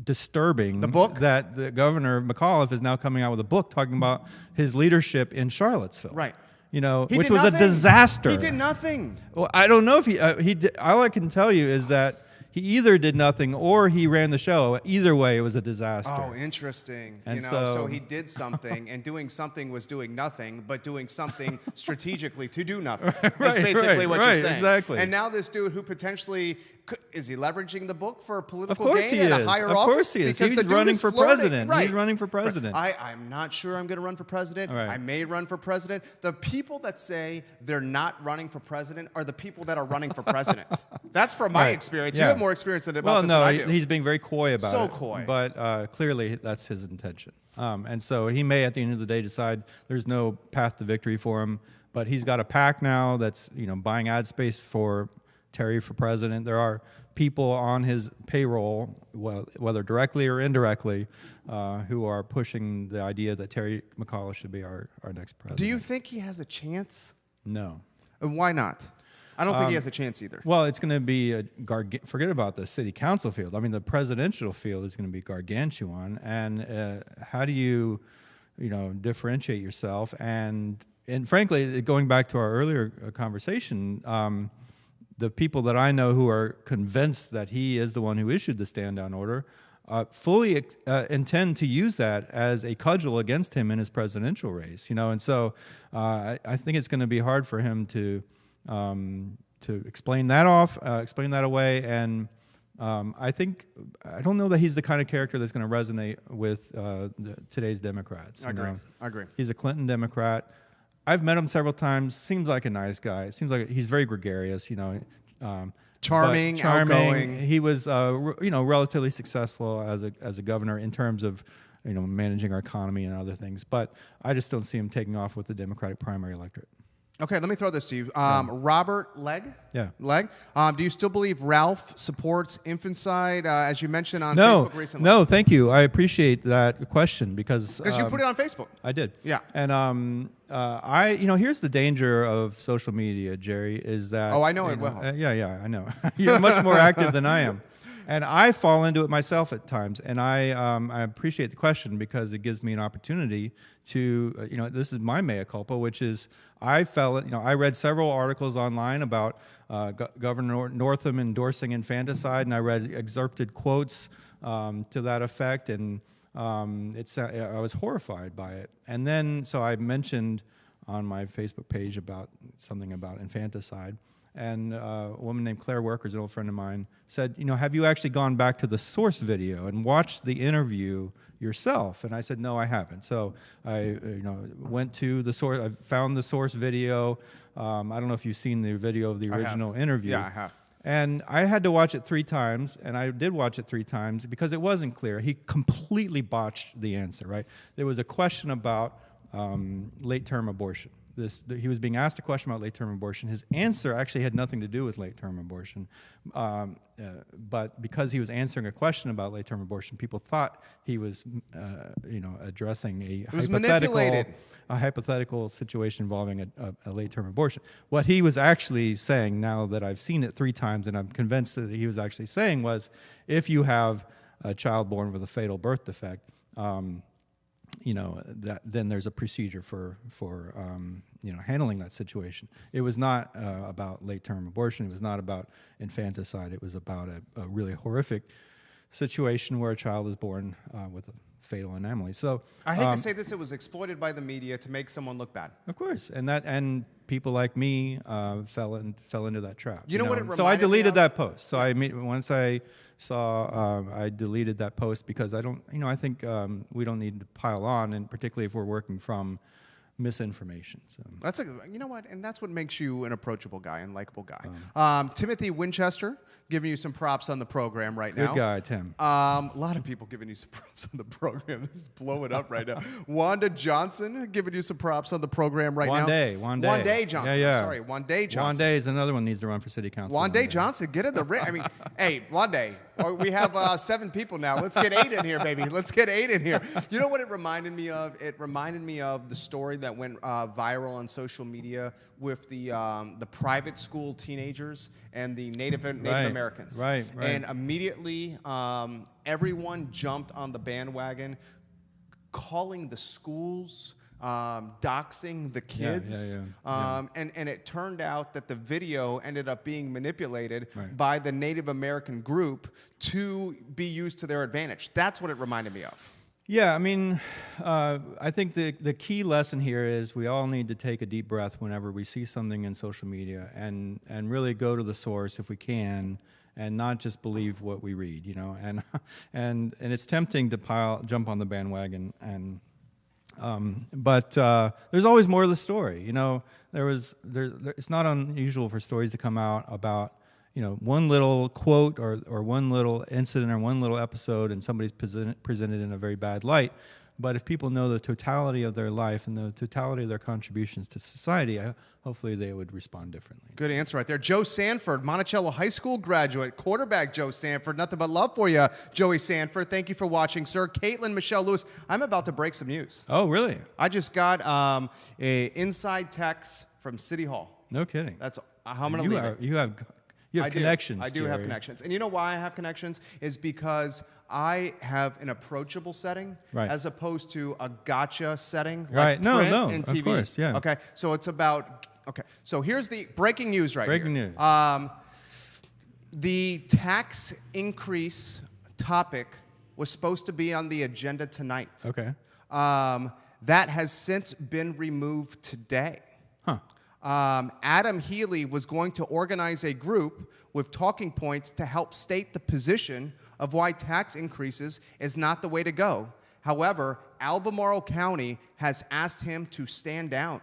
disturbing The book? that the governor McAuliffe is now coming out with a book talking about his leadership in Charlottesville. Right. You know, He which did was nothing. a disaster. He did nothing. Well, I don't know if he did. All I can tell you is that he either did nothing or he ran the show. Either way, it was a disaster. Oh, interesting. And you know, so- so he did something, and doing something was doing nothing, but doing something strategically to do nothing. That's Right, basically what you're right, saying. exactly. And now this dude who potentially is he leveraging the book for a political Of course gain he at is. a higher Of office? course he is. Because He's the dude running is for flirting. president. Right. He's running for president. I'm not sure I'm going to run for president. Right. I may run for president. The people that say they're not running for president are the people that are running for president. That's from my Right. experience. Yeah. You have more experience about Well, this no, than I do. he's being very coy about it. So coy. But clearly, that's his intention. And so he may, at the end of the day, decide there's no path to victory for him. But he's got a PAC now that's buying ad space for Terry for president. There are people on his payroll, whether directly or indirectly, who are pushing the idea that Terry McAuliffe should be our next president. Do you think he has a chance? No. And why not? I don't think he has a chance either. Well, it's going to be forget about the city council field. I mean, the presidential field is going to be gargantuan. And how do you differentiate yourself? And frankly, going back to our earlier conversation, the people that I know who are convinced that he is the one who issued the stand-down order fully intend to use that as a cudgel against him in his presidential race. And so I think it's going to be hard for him to explain that away, and I don't know that he's the kind of character that's going to resonate with today's Democrats. I agree. He's a Clinton Democrat. I've met him several times. Seems like a nice guy. Seems like he's very gregarious. Charming, outgoing. He was relatively successful as a governor in terms of managing our economy and other things. But I just don't see him taking off with the Democratic primary electorate. Okay, let me throw this to you. Robert Legg? Yeah. Legg? Do you still believe Ralph supports infanticide, as you mentioned on No, Facebook recently? no, thank you. I appreciate that question because Because you put it on Facebook. I did. Yeah. And here's the danger of social media, Jerry, is that Oh, I know it well. Yeah, I know. You're much more active than I am. And I fall into it myself at times, and I appreciate the question because it gives me an opportunity to, this is my mea culpa, which is I read several articles online about Governor Northam endorsing infanticide, and I read excerpted quotes to that effect, and I was horrified by it. And then, so I mentioned on my Facebook page about something about infanticide. And a woman named Claire Workers, an old friend of mine, said, have you actually gone back to the source video and watched the interview yourself? And I said, no, I haven't. So I went to the source. I found the source video. I don't know if you've seen the video of the original interview. Yeah, I have. And I had to watch it 3 times, and I did watch it 3 times because it wasn't clear. He completely botched the answer, right? There was a question about late-term abortion. He was being asked a question about late-term abortion. His answer actually had nothing to do with late-term abortion, but because he was answering a question about late-term abortion, people thought he was, addressing a hypothetical situation involving a late-term abortion. What he was actually saying, now that I've seen it 3 times and I'm convinced that he was actually saying, was, if you have a child born with a fatal birth defect, then there's a procedure for handling that situation. It was not about late-term abortion. It was not about infanticide. It was about a really horrific situation where a child is born with a fatal anomaly. So I hate to say this, it was exploited by the media to make someone look bad. Of course, and people like me fell into that trap. You know what it reminded So I deleted me of? that post. So once I saw, I deleted that post because I think we don't need to pile on, and particularly if we're working from misinformation. So and that's what makes you an approachable guy and likable guy. Timothy Winchester, giving you some props on the program right now. Good guy, Tim. A lot of people giving you some props on the program. This is blowing up right now. Wanda Johnson giving you some props on the program right now. Wanda Johnson. Yeah. I'm sorry, Wanda Johnson. Wanda is another one needs to run for city council. Wanda Johnson, get in the ring. I mean, hey, Wanda. We have 7 people now. Let's get 8 in here, baby. Let's get 8 in here. You know what it reminded me of? It reminded me of the story that went viral on social media with the private school teenagers and the Native Americans. Right. And immediately, everyone jumped on the bandwagon, calling the schools, doxing the kids. And it turned out that the video ended up being manipulated by the Native American group to be used to their advantage. That's what it reminded me of. Yeah, I mean, I think the key lesson here is we all need to take a deep breath whenever we see something in social media and really go to the source if we can, and not just believe what we read, and it's tempting to jump on the bandwagon but there's always more to the story. It's not unusual for stories to come out about one little quote or one little incident or one little episode, and somebody's presented in a very bad light. But if people know the totality of their life and the totality of their contributions to society, hopefully they would respond differently. Good answer right there. Joe Sanford, Monticello High School graduate, quarterback Joe Sanford. Nothing but love for you, Joey Sanford. Thank you for watching, sir. Caitlin Michelle Lewis, I'm about to break some news. Oh, really? I just got a inside text from City Hall. No kidding. That's how I'm going to leave it. You have connections. I do have connections. And you know why I have connections? Is because I have an approachable setting as opposed to a gotcha setting. Right. Like print No, and TV. of course, yeah. Okay, so it's about, so here's the breaking news here. Breaking news. The tax increase topic was supposed to be on the agenda tonight. Okay. That has since been removed today. Huh. Adam Healy was going to organize a group with talking points to help state the position of why tax increases is not the way to go. However, Albemarle County has asked him to stand down.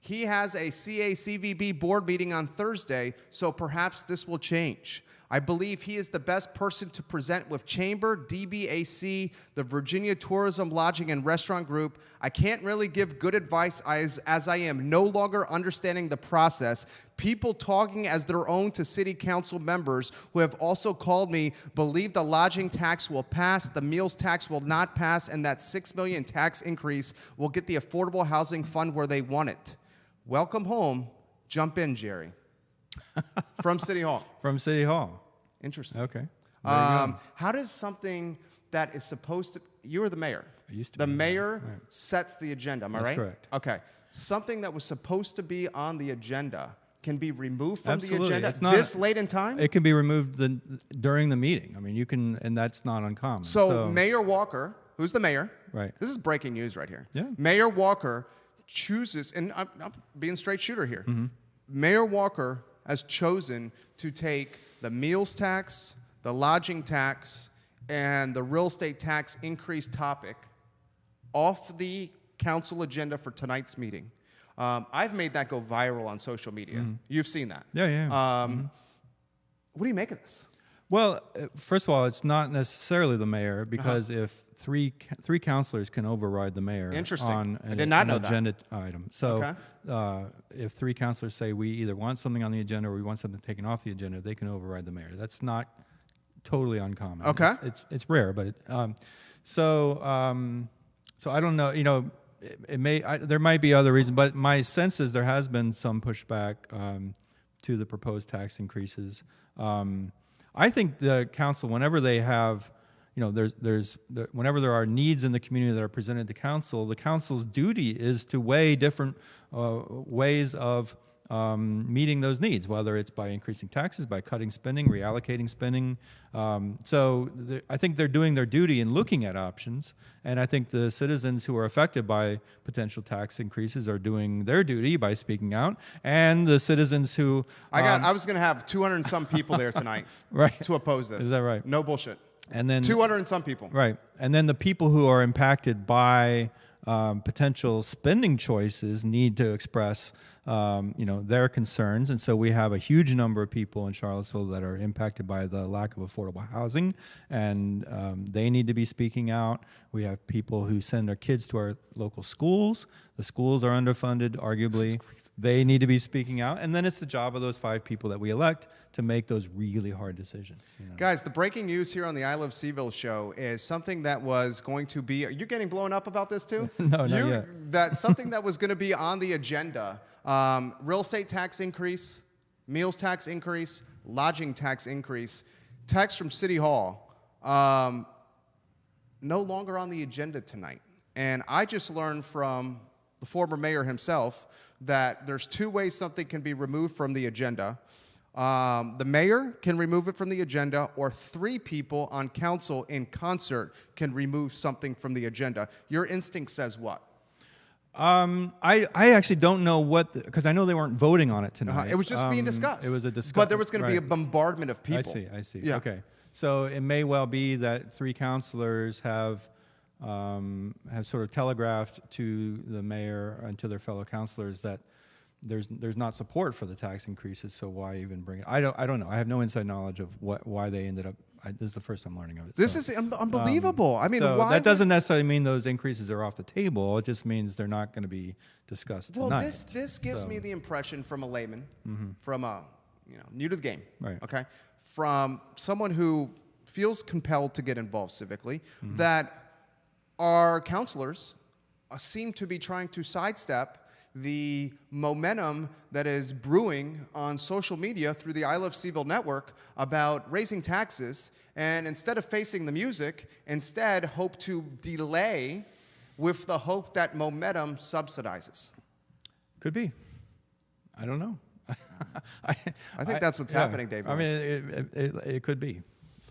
He has a CACVB board meeting on Thursday, so perhaps this will change. I believe he is the best person to present with Chamber, DBAC, the Virginia Tourism Lodging and Restaurant Group. I can't really give good advice as I am no longer understanding the process. People talking as their own to city council members who have also called me believe the lodging tax will pass, the meals tax will not pass, and that $6 million tax increase will get the affordable housing fund where they want it. Welcome home. Jump in, Jerry. From City Hall. From City Hall. Interesting. Okay. How does something that is supposed to... You were the mayor. I used to the be. mayor sets the agenda, am I right? That's correct. Okay. Something that was supposed to be on the agenda can be removed from Absolutely. the agenda It's not, this late in time? It can be removed during the meeting. I mean, you can, and that's not uncommon. So Mayor Walker, who's the mayor... Right. This is breaking news right here. Yeah. Mayor Walker chooses... And I'm being straight shooter here. Mayor Walker has chosen to take the meals tax, the lodging tax, and the real estate tax increase topic off the council agenda for tonight's meeting. I've made that go viral on social media. You've seen that. Yeah. What do you make of this? Well, first of all, it's not necessarily the mayor because if three councilors can override the mayor on I did not know an agenda item. So if three councilors say we either want something on the agenda or we want something taken off the agenda, they can override the mayor. That's not totally uncommon. Okay. It's rare, but so I don't know. You know, there might be other reasons, but my sense is there has been some pushback to the proposed tax increases. I think the council, whenever they have, you know, whenever there are needs in the community that are presented to council, the council's duty is to weigh different ways of meeting those needs, whether it's by increasing taxes, by cutting spending, reallocating spending. I think they're doing their duty in looking at options, and I think the citizens who are affected by potential tax increases are doing their duty by speaking out, and the citizens who... I was going to have 200 and some people there tonight to oppose this. Is that right? No bullshit. And then 200 and some people. Right. And then the people who are impacted by potential spending choices need to express their concerns. And so we have a huge number of people in Charlottesville that are impacted by the lack of affordable housing, and they need to be speaking out. We have people who send their kids to our local schools. The schools are underfunded, arguably. They need to be speaking out. And then it's the job of those 5 people that we elect to make those really hard decisions. You know? Guys, the breaking news here on the I Love CVille show is something that was going to be... Are you getting blown up about this too? No, not yet. That's something that was going to be on the agenda. Real estate tax increase, meals tax increase, lodging tax increase. Text from City Hall. No longer on the agenda tonight. And I just learned from the former mayor himself that there's 2 ways something can be removed from the agenda. The mayor can remove it from the agenda, or 3 people on council in concert can remove something from the agenda. Your instinct says what? I actually don't know because I know they weren't voting on it tonight. It was just being discussed. It was a discussion. But there was going to be a bombardment of people. I see. Yeah. Okay. So it may well be that 3 councilors have sort of telegraphed to the mayor and to their fellow councilors that there's not support for the tax increases, so why even bring it? I don't know. I have no inside knowledge of why they ended up. This is the first I'm learning of it. This is unbelievable. I mean, why that doesn't necessarily mean those increases are off the table. It just means they're not going to be discussed tonight. Well, this gives me the impression from a layman, from a new to the game, right? Okay, from someone who feels compelled to get involved civically, that our councilors seem to be trying to sidestep the momentum that is brewing on social media through the I Love CVille network about raising taxes, and instead of facing the music, instead hope to delay with the hope that momentum subsidizes. Could be. I don't know. I think that's what's happening, Dave. I mean, it could be.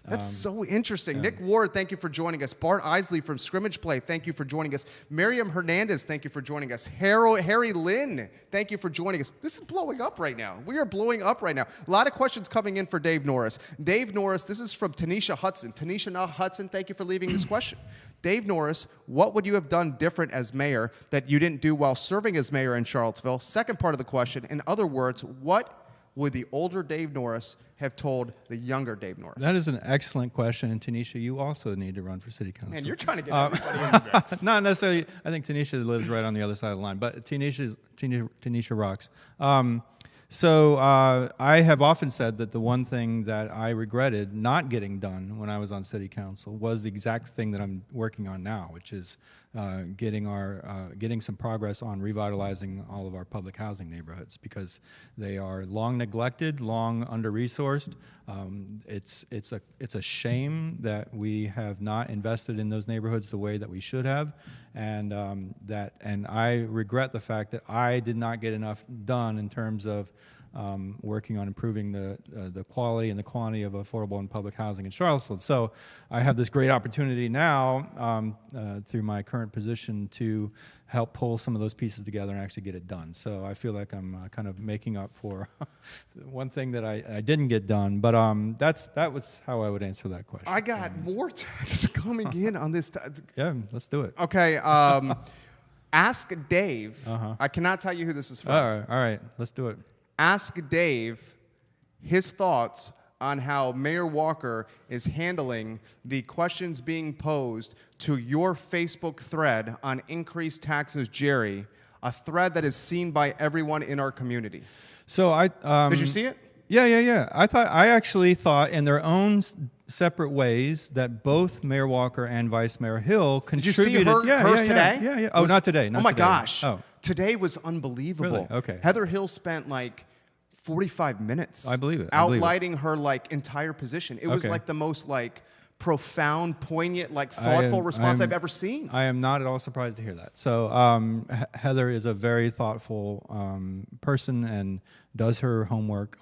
That's so interesting. Nick Ward, thank you for joining us. Bart Isley from Scrimmage Play, thank you for joining us. Miriam Hernandez, thank you for joining us. Harry Lynn, thank you for joining us. This is blowing up right now. We are blowing up right now. A lot of questions coming in for Dave Norris. Dave Norris, this is from Tanisha Hudson. Tanisha Hudson, thank you for leaving this question. Dave Norris, what would you have done different as mayor that you didn't do while serving as mayor in Charlottesville? Second part of the question, in other words, what would the older Dave Norris have told the younger Dave Norris? That is an excellent question, and Tanisha, you also need to run for city council. Man, you're trying to get everybody in the mix. Not necessarily. I think Tanisha lives right on the other side of the line, but Tanisha rocks. So I have often said that the one thing that I regretted not getting done when I was on city council was the exact thing that I'm working on now, which is getting some progress on revitalizing all of our public housing neighborhoods, because they are long neglected, long under-resourced. It's a shame that we have not invested in those neighborhoods the way that we should have, and I regret the fact that I did not get enough done in terms of working on improving the quality and the quantity of affordable and public housing in Charlottesville. So I have this great opportunity now through my current position to help pull some of those pieces together and actually get it done. So I feel like I'm kind of making up for one thing that I didn't get done. But that was how I would answer that question. I got more texts coming in on this. Yeah, let's do it. Okay. Ask Dave. I cannot tell you who this is from. All right, let's do it. Ask Dave his thoughts on how Mayor Walker is handling the questions being posed to your Facebook thread on increased taxes, Jerry, a thread that is seen by everyone in our community. So did you see it? Yeah. I actually thought in their own separate ways that both Mayor Walker and Vice Mayor Hill contributed. Did you see hers today? Yeah. Oh, not today. Oh my gosh. Oh. Today was unbelievable. Really? Okay. Heather Hill spent like 45 minutes. I believe it. Outlining her like entire position. It was like the most like profound, poignant, like thoughtful response I've ever seen. I am not at all surprised to hear that. So Heather is a very thoughtful person and does her homework.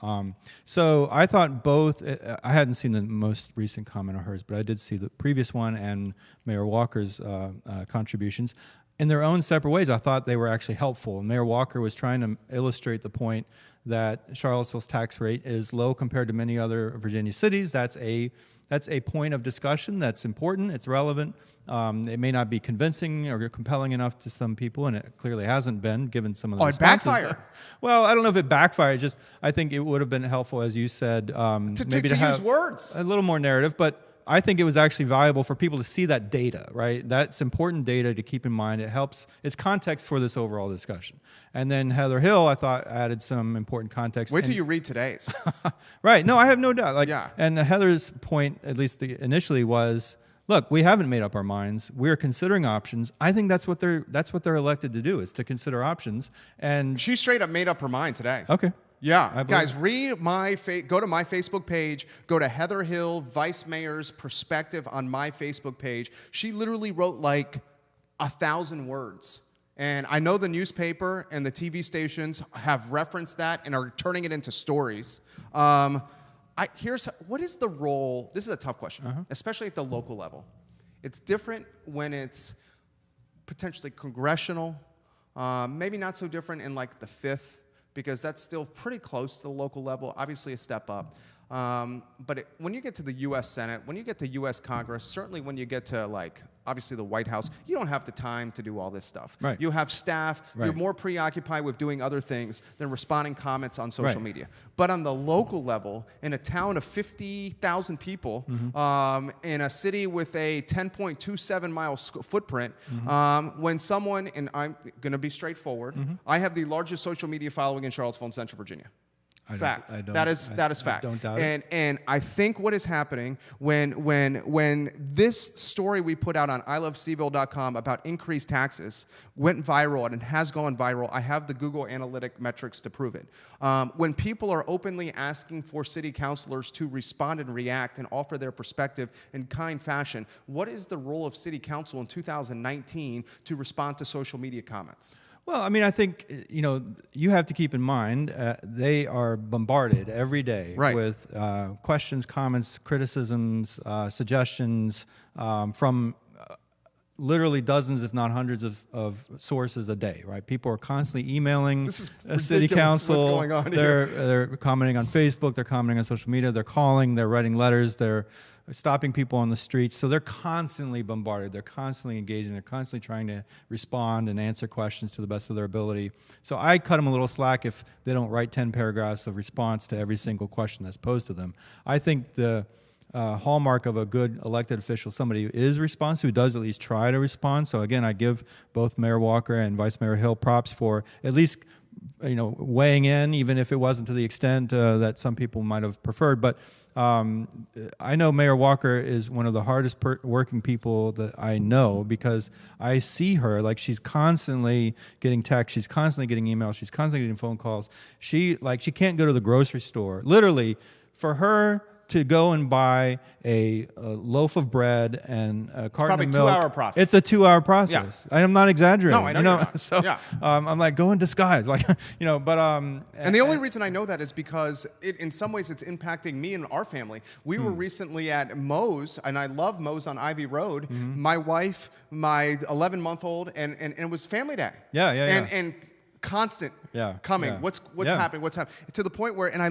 So I thought both, I hadn't seen the most recent comment of hers, but I did see the previous one and Mayor Walker's contributions. In their own separate ways, I thought they were actually helpful. Mayor Walker was trying to illustrate the point that Charlottesville's tax rate is low compared to many other Virginia cities. That's a point of discussion that's important. It's relevant. It may not be convincing or compelling enough to some people, and it clearly hasn't been, given some of the responses. It backfired. Well, I don't know if it backfired. Just I think it would have been helpful, as you said, maybe to have use words, a little more narrative, but. I think it was actually valuable for people to see that data, right? That's important data to keep in mind. It helps, it's context for this overall discussion. And then Heather Hill, I thought, added some important context. Wait till you read today's. Right, no, I have no doubt. Like, yeah. And Heather's point, at least initially, was, look, we haven't made up our minds. We're considering options. I think that's what they're elected to do, is to consider options. And she straight up made up her mind today. Okay. Yeah, guys, read go to my Facebook page, go to Heather Hill, Vice Mayor's perspective on my Facebook page. She literally wrote like 1,000 words. And I know the newspaper and the TV stations have referenced that and are turning it into stories. What is the role? This is a tough question, especially at the local level. It's different when it's potentially congressional, maybe not so different in like the 5th, because that's still pretty close to the local level, obviously a step up. But when you get to the U.S. Senate, when you get to U.S. Congress, certainly when you get to, like, obviously the White House, you don't have the time to do all this stuff. Right. You have staff. Right. You're more preoccupied with doing other things than responding comments on social media. But on the local level, in a town of 50,000 people, in a city with a 10.27-mile footprint, when someone, and I'm going to be straightforward, I have the largest social media following in Charlottesville and Central Virginia. Fact. That is fact. I don't doubt it. And I think what is happening when this story we put out on ilovecville.com about increased taxes went viral, and it has gone viral, I have the Google Analytic metrics to prove it. When people are openly asking for city councilors to respond and react and offer their perspective in kind fashion, what is the role of city council in 2019 to respond to social media comments? Well, I mean, I think, you have to keep in mind, they are bombarded every day with questions, comments, criticisms, suggestions from literally dozens, if not hundreds of sources a day, right? People are constantly emailing city council. What's going on here? They're commenting on Facebook, they're commenting on social media, they're calling, they're writing letters, they're stopping people on the streets. So they're constantly bombarded. They're constantly engaging. They're constantly trying to respond and answer questions to the best of their ability. So I cut them a little slack if they don't write 10 paragraphs of response to every single question that's posed to them. I think the hallmark of a good elected official, somebody who is responsive, who does at least try to respond. So again, I give both Mayor Walker and Vice Mayor Hill props for at least weighing in, even if it wasn't to the extent that some people might have preferred. But I know Mayor Walker is one of the hardest working people that I know, because I see her, like, she's constantly getting texts, she's constantly getting emails, she's constantly getting phone calls. She can't go to the grocery store. Literally, for her to go and buy a loaf of bread and a carton of milk. Probably 2-hour process. It's a 2-hour process. Yeah. I'm not exaggerating. No, I know you're not. So I'm like, go in disguise, but and the only reason I know that is because in some ways it's impacting me and our family. We were recently at Moe's, and I love Moe's on Ivy Road. My wife, my 11-month-old, and it was family day. Yeah. And constant coming. Yeah. What's happening? What's happening? To the point where, and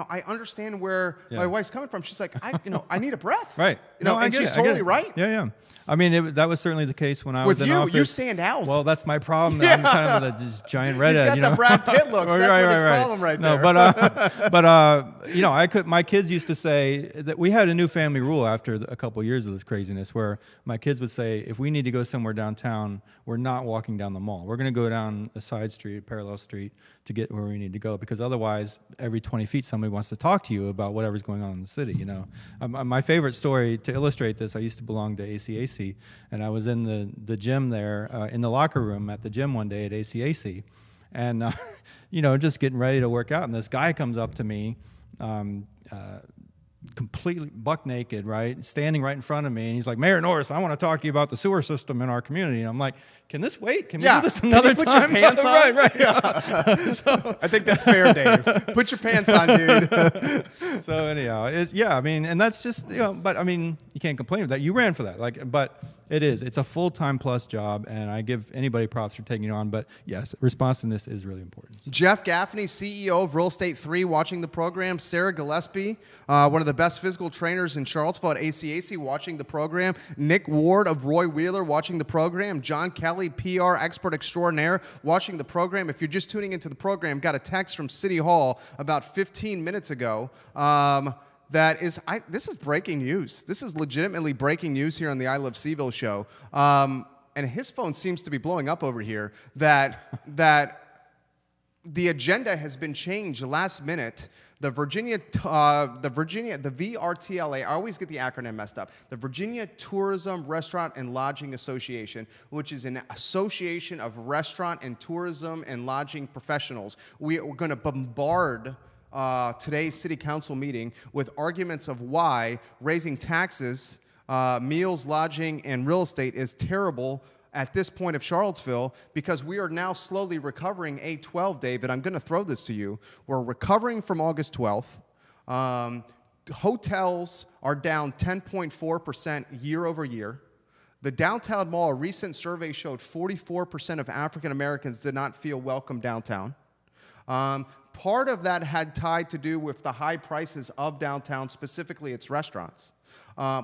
I understand where my wife's coming from. She's like, I need a breath. Right. And she's totally right. Yeah. I mean, that was certainly the case when I was in office. You stand out. Well, that's my problem. I'm kind of this giant redhead. He's got the Brad Pitt looks. That's his problem right there. But my kids used to say that we had a new family rule after a couple of years of this craziness, where my kids would say, if we need to go somewhere downtown, we're not walking down the mall. We're going to go down a side street, a parallel street, to get where we need to go, because otherwise, every 20 feet, somebody wants to talk to you about whatever's going on in the city. My favorite story to illustrate this, I used to belong to ACAC, and I was in the gym there, in the locker room at the gym one day at ACAC, and just getting ready to work out, and this guy comes up to me, completely buck naked, right, standing right in front of me, and he's like, "Mayor Norris, I want to talk to you about the sewer system in our community." And I'm like, "Can this wait? Can we do this another time?" Put your pants on? Right. Yeah. So, I think that's fair, Dave. Put your pants on, dude. So anyhow, and that's just, but I mean, you can't complain with that. You ran for that, but it's a full-time plus job, and I give anybody props for taking it on. But yes, responsiveness is really important. Jeff Gaffney, CEO of Real Estate 3, watching the program. Sarah Gillespie, one of the best physical trainers in Charlottesville at ACAC, watching the program. Nick Ward of Roy Wheeler, watching the program. John Kelly, PR expert extraordinaire, watching the program. If you're just tuning into the program, got a text from City Hall about 15 minutes ago. This is breaking news. This is legitimately breaking news here on the I Love CVille show. And his phone seems to be blowing up over here. That the agenda has been changed last minute. The VRTLA, I always get the acronym messed up. The Virginia Tourism, Restaurant, and Lodging Association, which is an association of restaurant and tourism and lodging professionals. We're going to bombard today's city council meeting with arguments of why raising taxes, meals, lodging, and real estate is terrible at this point of Charlottesville, because we are now slowly recovering 8/12, David. I'm going to throw this to you. We're recovering from August 12th. Hotels are down 10.4% year over year. The downtown mall, a recent survey showed 44% of African Americans did not feel welcome downtown. Part of that had tied to do with the high prices of downtown, specifically its restaurants.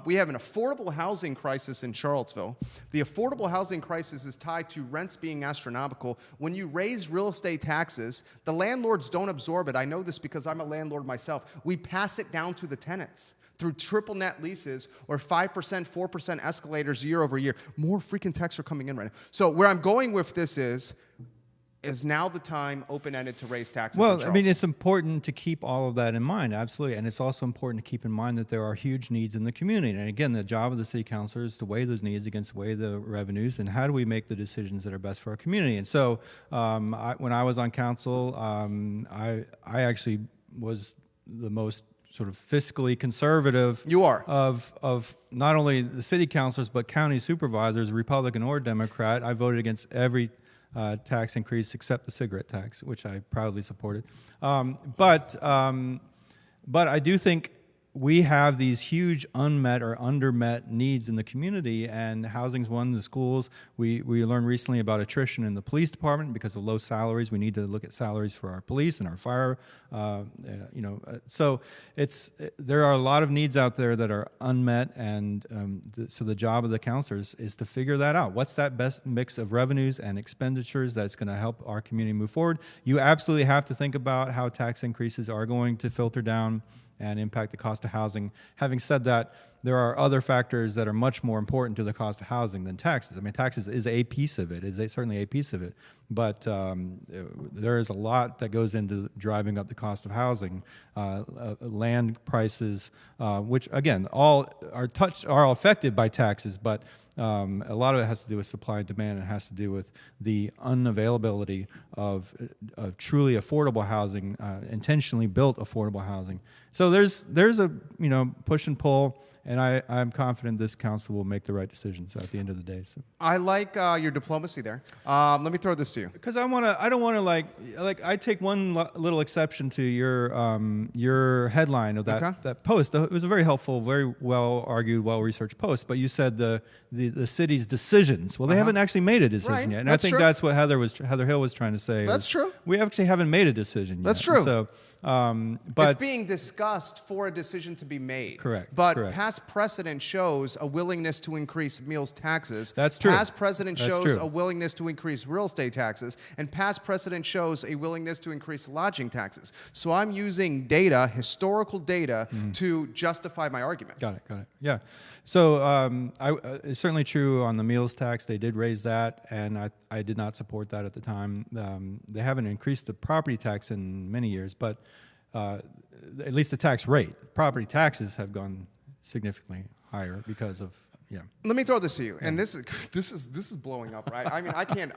We have an affordable housing crisis in Charlottesville. The affordable housing crisis is tied to rents being astronomical. When you raise real estate taxes, the landlords don't absorb it. I know this because I'm a landlord myself. We pass it down to the tenants through triple net leases or 5%, 4% escalators year over year. More freaking texts are coming in right now. So where I'm going with this is now the time open-ended to raise taxes in Charlottesville? I mean, it's important to keep all of that in mind, absolutely. And it's also important to keep in mind that there are huge needs in the community. And again, the job of the city councilor is to weigh those needs against weigh the revenues, and how do we make the decisions that are best for our community. And so when I was on council, I actually was the most sort of fiscally conservative of not only the city councilors, but county supervisors, Republican or Democrat. I voted against every tax increase except the cigarette tax, which I proudly supported. But I do think we have these huge unmet or undermet needs in the community, and housing's one. The schools, we learned recently about attrition in the police department because of low salaries. We need to look at salaries for our police and our fire. So there are a lot of needs out there that are unmet, and so the job of the councilors is to figure that out. What's that best mix of revenues and expenditures that's going to help our community move forward? You absolutely have to think about how tax increases are going to filter down and impact the cost of housing. Having said that, there are other factors that are much more important to the cost of housing than taxes. I mean, taxes is a piece of it, certainly a piece of it, but there is a lot that goes into driving up the cost of housing. Land prices, which again, all are affected by taxes, but a lot of it has to do with supply and demand. It has to do with the unavailability of truly affordable housing, intentionally built affordable housing. So there's a push and pull, and I'm confident this council will make the right decisions at the end of the day. So. I like your diplomacy there. Let me throw this to you. Because I don't want to like I take one little exception to your headline of that post. It was a very helpful, very well argued, well researched post. But you said the city's decisions. Well, they haven't actually made a decision yet, and I think that's what Heather Hill was trying to say. That's true. We actually haven't made a decision yet. That's true. So, but it's being discussed for a decision to be made. Correct. But correct. past precedent shows a willingness to increase meals taxes. That's true. Past precedent shows true. a willingness to increase real estate taxes, and past precedent shows a willingness to increase lodging taxes. So I'm using data, historical data, to justify my argument. Got it. Yeah. So it's certainly true on the meals tax. They did raise that, and I did not support that at the time. They haven't increased the property tax in many years, but at least the tax rate. Property taxes have gone significantly higher because of Let me throw this to you, and this is blowing up, right? I mean,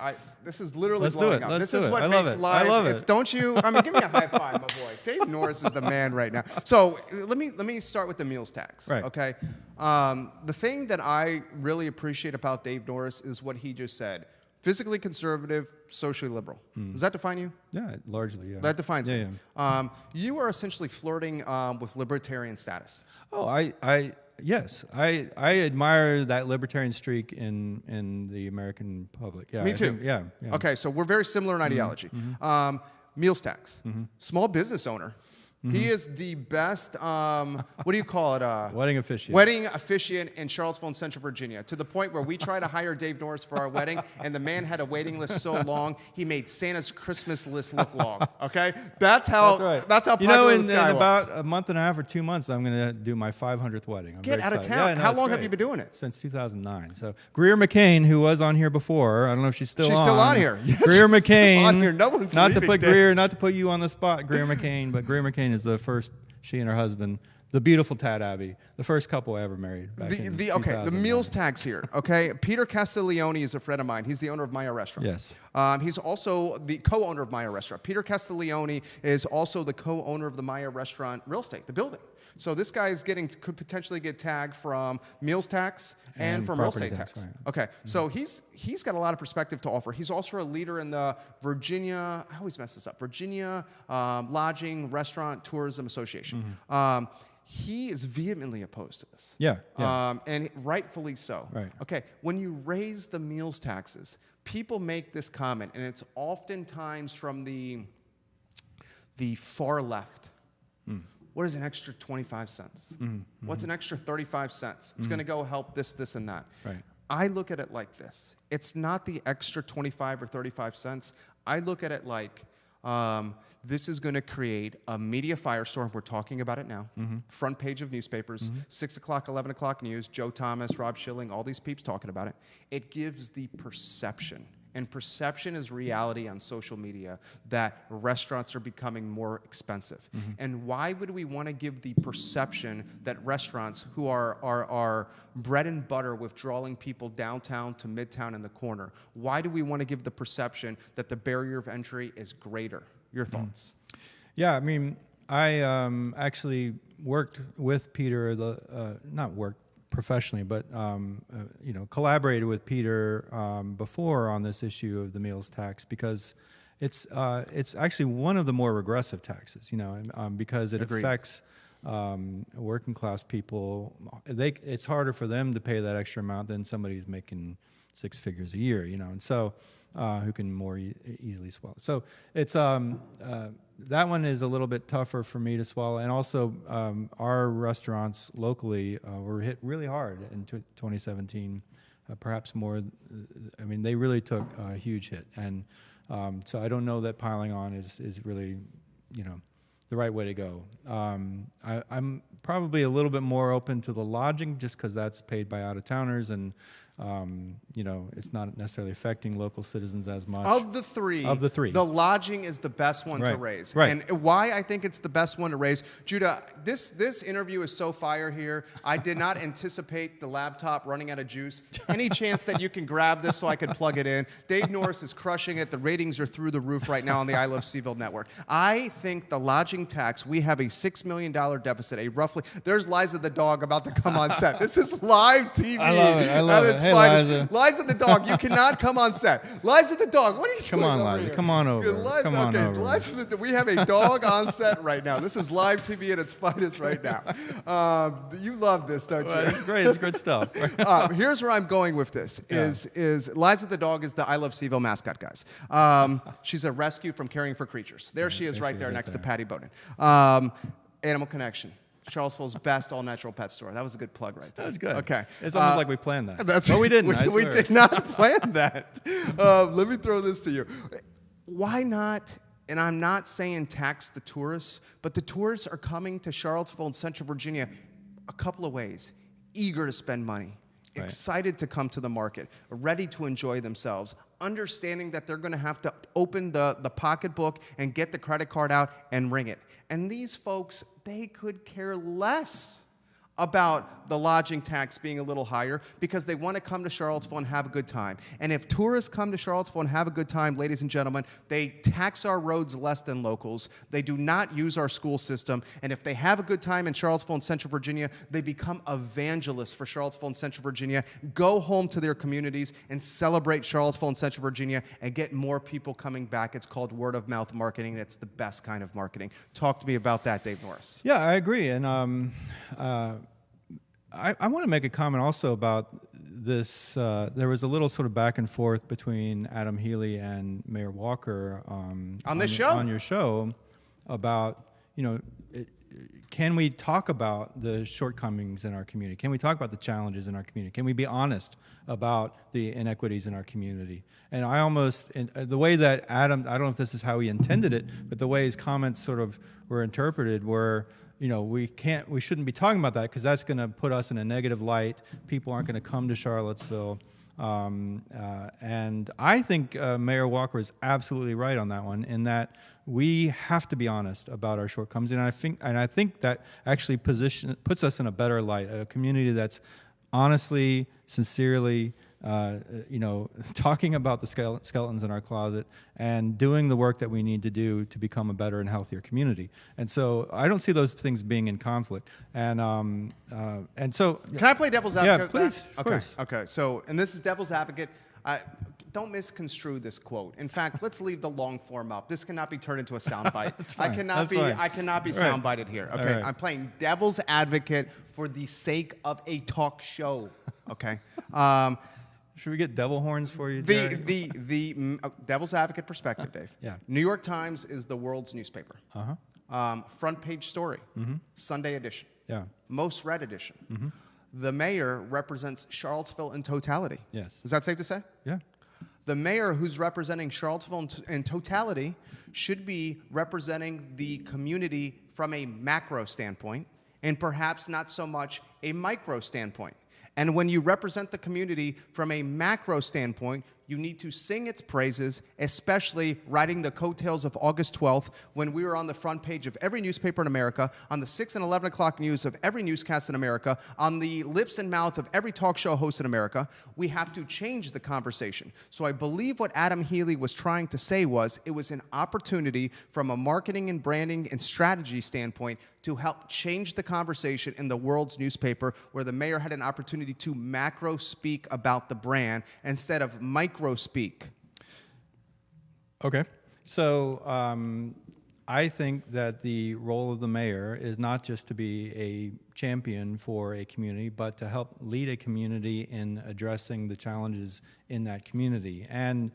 this is literally Let's blowing do it. up. Let's This is do it. what I love makes it. live. I love it. Don't you? I mean, give me a high five, my boy. Dave Norris is the man right now. So let me start with the meals tax. Right. Okay. The thing that I really appreciate about Dave Norris is what he just said. Physically conservative, socially liberal. Does that define you? Yeah, largely, yeah. That defines me. Yeah. You are essentially flirting with libertarian status. Oh, yes, I admire that libertarian streak in the American public. Yeah, Me too. Yeah. Okay, so we're very similar in ideology. Meals tax. Small business owner. He is the best, what do you call it? Wedding officiant. Wedding officiant in Charlottesville and Central Virginia, to the point where we tried to hire Dave Norris for our wedding, and the man had a waiting list so long, he made Santa's Christmas list look long, okay? That's how popular this guy in was. about a month and a half or 2 months, I'm going to do my 500th wedding. I'm Get very out of excited. town. Yeah, no, How it's long great. have you been doing it? Since 2009. So Greer McCain, who was on here before, I don't know if she's still on. She's still on here. Yeah, Greer she's still McCain. on here. No one's not to leaving, put Dave. Greer, not to put you on the spot, Greer McCain, but Greer McCain is the first. She and her husband, the beautiful Tad Abbey, the first couple I ever married. Back in The 2009. meals tax here, okay? Peter Castiglione is a friend of mine. He's the owner of Maya Restaurant. Yes. He's also the co-owner of Maya Restaurant. Peter Castiglione is also the co-owner of the Maya Restaurant real estate, the building. So this guy could potentially get tagged from meals tax and from real estate tax. Right. Okay, so he's got a lot of perspective to offer. He's also a leader in the Virginia, I always mess this up, Virginia Lodging, Restaurant, Tourism Association. He is vehemently opposed to this. Yeah. And rightfully so. Right. Okay, when you raise the meals taxes, people make this comment, and it's oftentimes from the far left. What is an extra 25 cents? What's an extra 35 cents? It's going to go help this, this, and that. Right. I look at it like this. It's not the extra 25 or 35 cents. I look at it like this is going to create a media firestorm. We're talking about it now. Front page of newspapers, 6 o'clock, 11 o'clock news, Joe Thomas, Rob Schilling, all these peeps talking about it. It gives the perception, and perception is reality on social media, that restaurants are becoming more expensive. And why would we want to give the perception that restaurants, who are bread and butter with drawing people downtown to midtown and the corner, why do we want to give the perception that the barrier of entry is greater? Your thoughts? Yeah, I mean, I actually worked with Peter, not worked professionally, but collaborated with Peter before on this issue of the meals tax, because it's actually one of the more regressive taxes, because it affects working class people. It's harder for them to pay that extra amount than somebody who's making 6 figures a year, and so who can more easily swallow. So it's that one is a little bit tougher for me to swallow, and also our restaurants locally were hit really hard in 2017, perhaps more. I mean, they really took a huge hit, and so I don't know that piling on is really, the right way to go. I'm probably a little bit more open to the lodging, just because that's paid by out-of-towners, and it's not necessarily affecting local citizens as much. Of the three, the lodging is the best one to raise. Right. And why I think it's the best one to raise, Judah, this interview is so fire here. I did not anticipate the laptop running out of juice. Any chance that you can grab this so I could plug it in? Dave Norris is crushing it. The ratings are through the roof right now on the I Love CVille network. I think the lodging tax, we have a $6 million deficit, there's Liza the dog about to come on set. This is live TV. I love it. Hey, Liza. Liza the dog, you cannot come on set. Liza the dog, what are you doing? Come on, over Liza. here? Come on over. Liza, Come on over. Liza, we have a dog on set right now. This is live TV at its finest right now. You love this, don't you? Well, it's great. It's good stuff. Here's where I'm going with this. Is Liza the dog is the I Love CVille mascot, guys. She's a rescue from Caring for Creatures. There she is right there next to Patty Boden. Animal Connection. Charlottesville's best all-natural pet store. That was a good plug right there. That was good. Okay. It's almost like we planned that. But we didn't. We did not plan that. Let me throw this to you. Why not, and I'm not saying tax the tourists, but the tourists are coming to Charlottesville and Central Virginia a couple of ways. Eager to spend money. Right. Excited to come to the market, ready to enjoy themselves, understanding that they're going to have to open the pocketbook and get the credit card out and ring it. And these folks, they could care less about the lodging tax being a little higher because they want to come to Charlottesville and have a good time. And if tourists come to Charlottesville and have a good time, ladies and gentlemen, they tax our roads less than locals. They do not use our school system. And if they have a good time in Charlottesville and Central Virginia, they become evangelists for Charlottesville and Central Virginia, go home to their communities and celebrate Charlottesville and Central Virginia and get more people coming back. It's called word of mouth marketing, and it's the best kind of marketing. Talk to me about that, Dave Norris. Yeah, I agree. And I want to make a comment also about this. There was a little sort of back and forth between Adam Healy and Mayor Walker on your show about, can we talk about the shortcomings in our community? Can we talk about the challenges in our community? Can we be honest about the inequities in our community? And I almost, the way that Adam, I don't know if this is how he intended it, but the way his comments sort of were interpreted were, we shouldn't be talking about that because that's going to put us in a negative light. People aren't going to come to Charlottesville. And I think Mayor Walker is absolutely right on that one in that we have to be honest about our shortcomings. And I think that actually puts us in a better light, a community that's honestly, sincerely, talking about the skeletons in our closet and doing the work that we need to do to become a better and healthier community. And so I don't see those things being in conflict. And so, can I play devil's advocate? Yeah, please. Of course. Okay. So, and this is devil's advocate. Don't misconstrue this quote. In fact, let's leave the long form up. This cannot be turned into a soundbite. I cannot be soundbited here. Okay, right. I'm playing devil's advocate for the sake of a talk show. Okay. Should we get devil horns for you, Jerry? The devil's advocate perspective, Dave. Yeah. New York Times is the world's newspaper. Uh-huh. Front page story. Mm-hmm. Sunday edition. Yeah. Most read edition. Mm-hmm. The mayor represents Charlottesville in totality. Yes. Is that safe to say? Yeah. The mayor who's representing Charlottesville in totality should be representing the community from a macro standpoint and perhaps not so much a micro standpoint. And when you represent the community from a macro standpoint, you need to sing its praises, especially riding the coattails of August 12th when we were on the front page of every newspaper in America, on the 6 and 11 o'clock news of every newscast in America, on the lips and mouth of every talk show host in America. We have to change the conversation. So I believe what Adam Healy was trying to say was it was an opportunity from a marketing and branding and strategy standpoint to help change the conversation in the world's newspaper where the mayor had an opportunity to macro speak about the brand instead of micro speak. Okay. So I think that the role of the mayor is not just to be a champion for a community, but to help lead a community in addressing the challenges in that community. And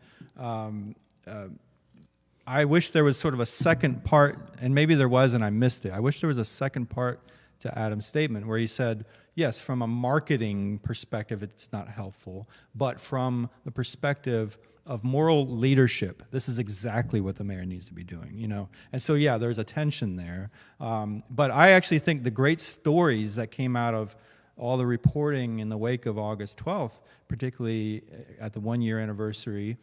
I wish there was sort of a second part, and maybe there was and I missed it. I wish there was a second part to Adam's statement where he said, yes, from a marketing perspective, it's not helpful, but from the perspective of moral leadership, this is exactly what the mayor needs to be doing, And so, yeah, there's a tension there. But I actually think the great stories that came out of all the reporting in the wake of August 12th, particularly at the 1-year anniversary,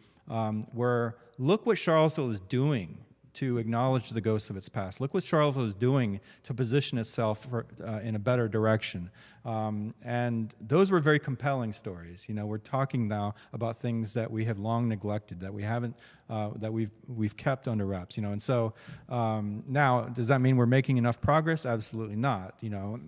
where look what Charlottesville is doing to acknowledge the ghosts of its past. Look what Charlottesville is doing to position itself in a better direction. And those were very compelling stories. You know, we're talking now about things that we have long neglected, that we haven't, that we've kept under wraps. You know, and so now, does that mean we're making enough progress? Absolutely not. You know,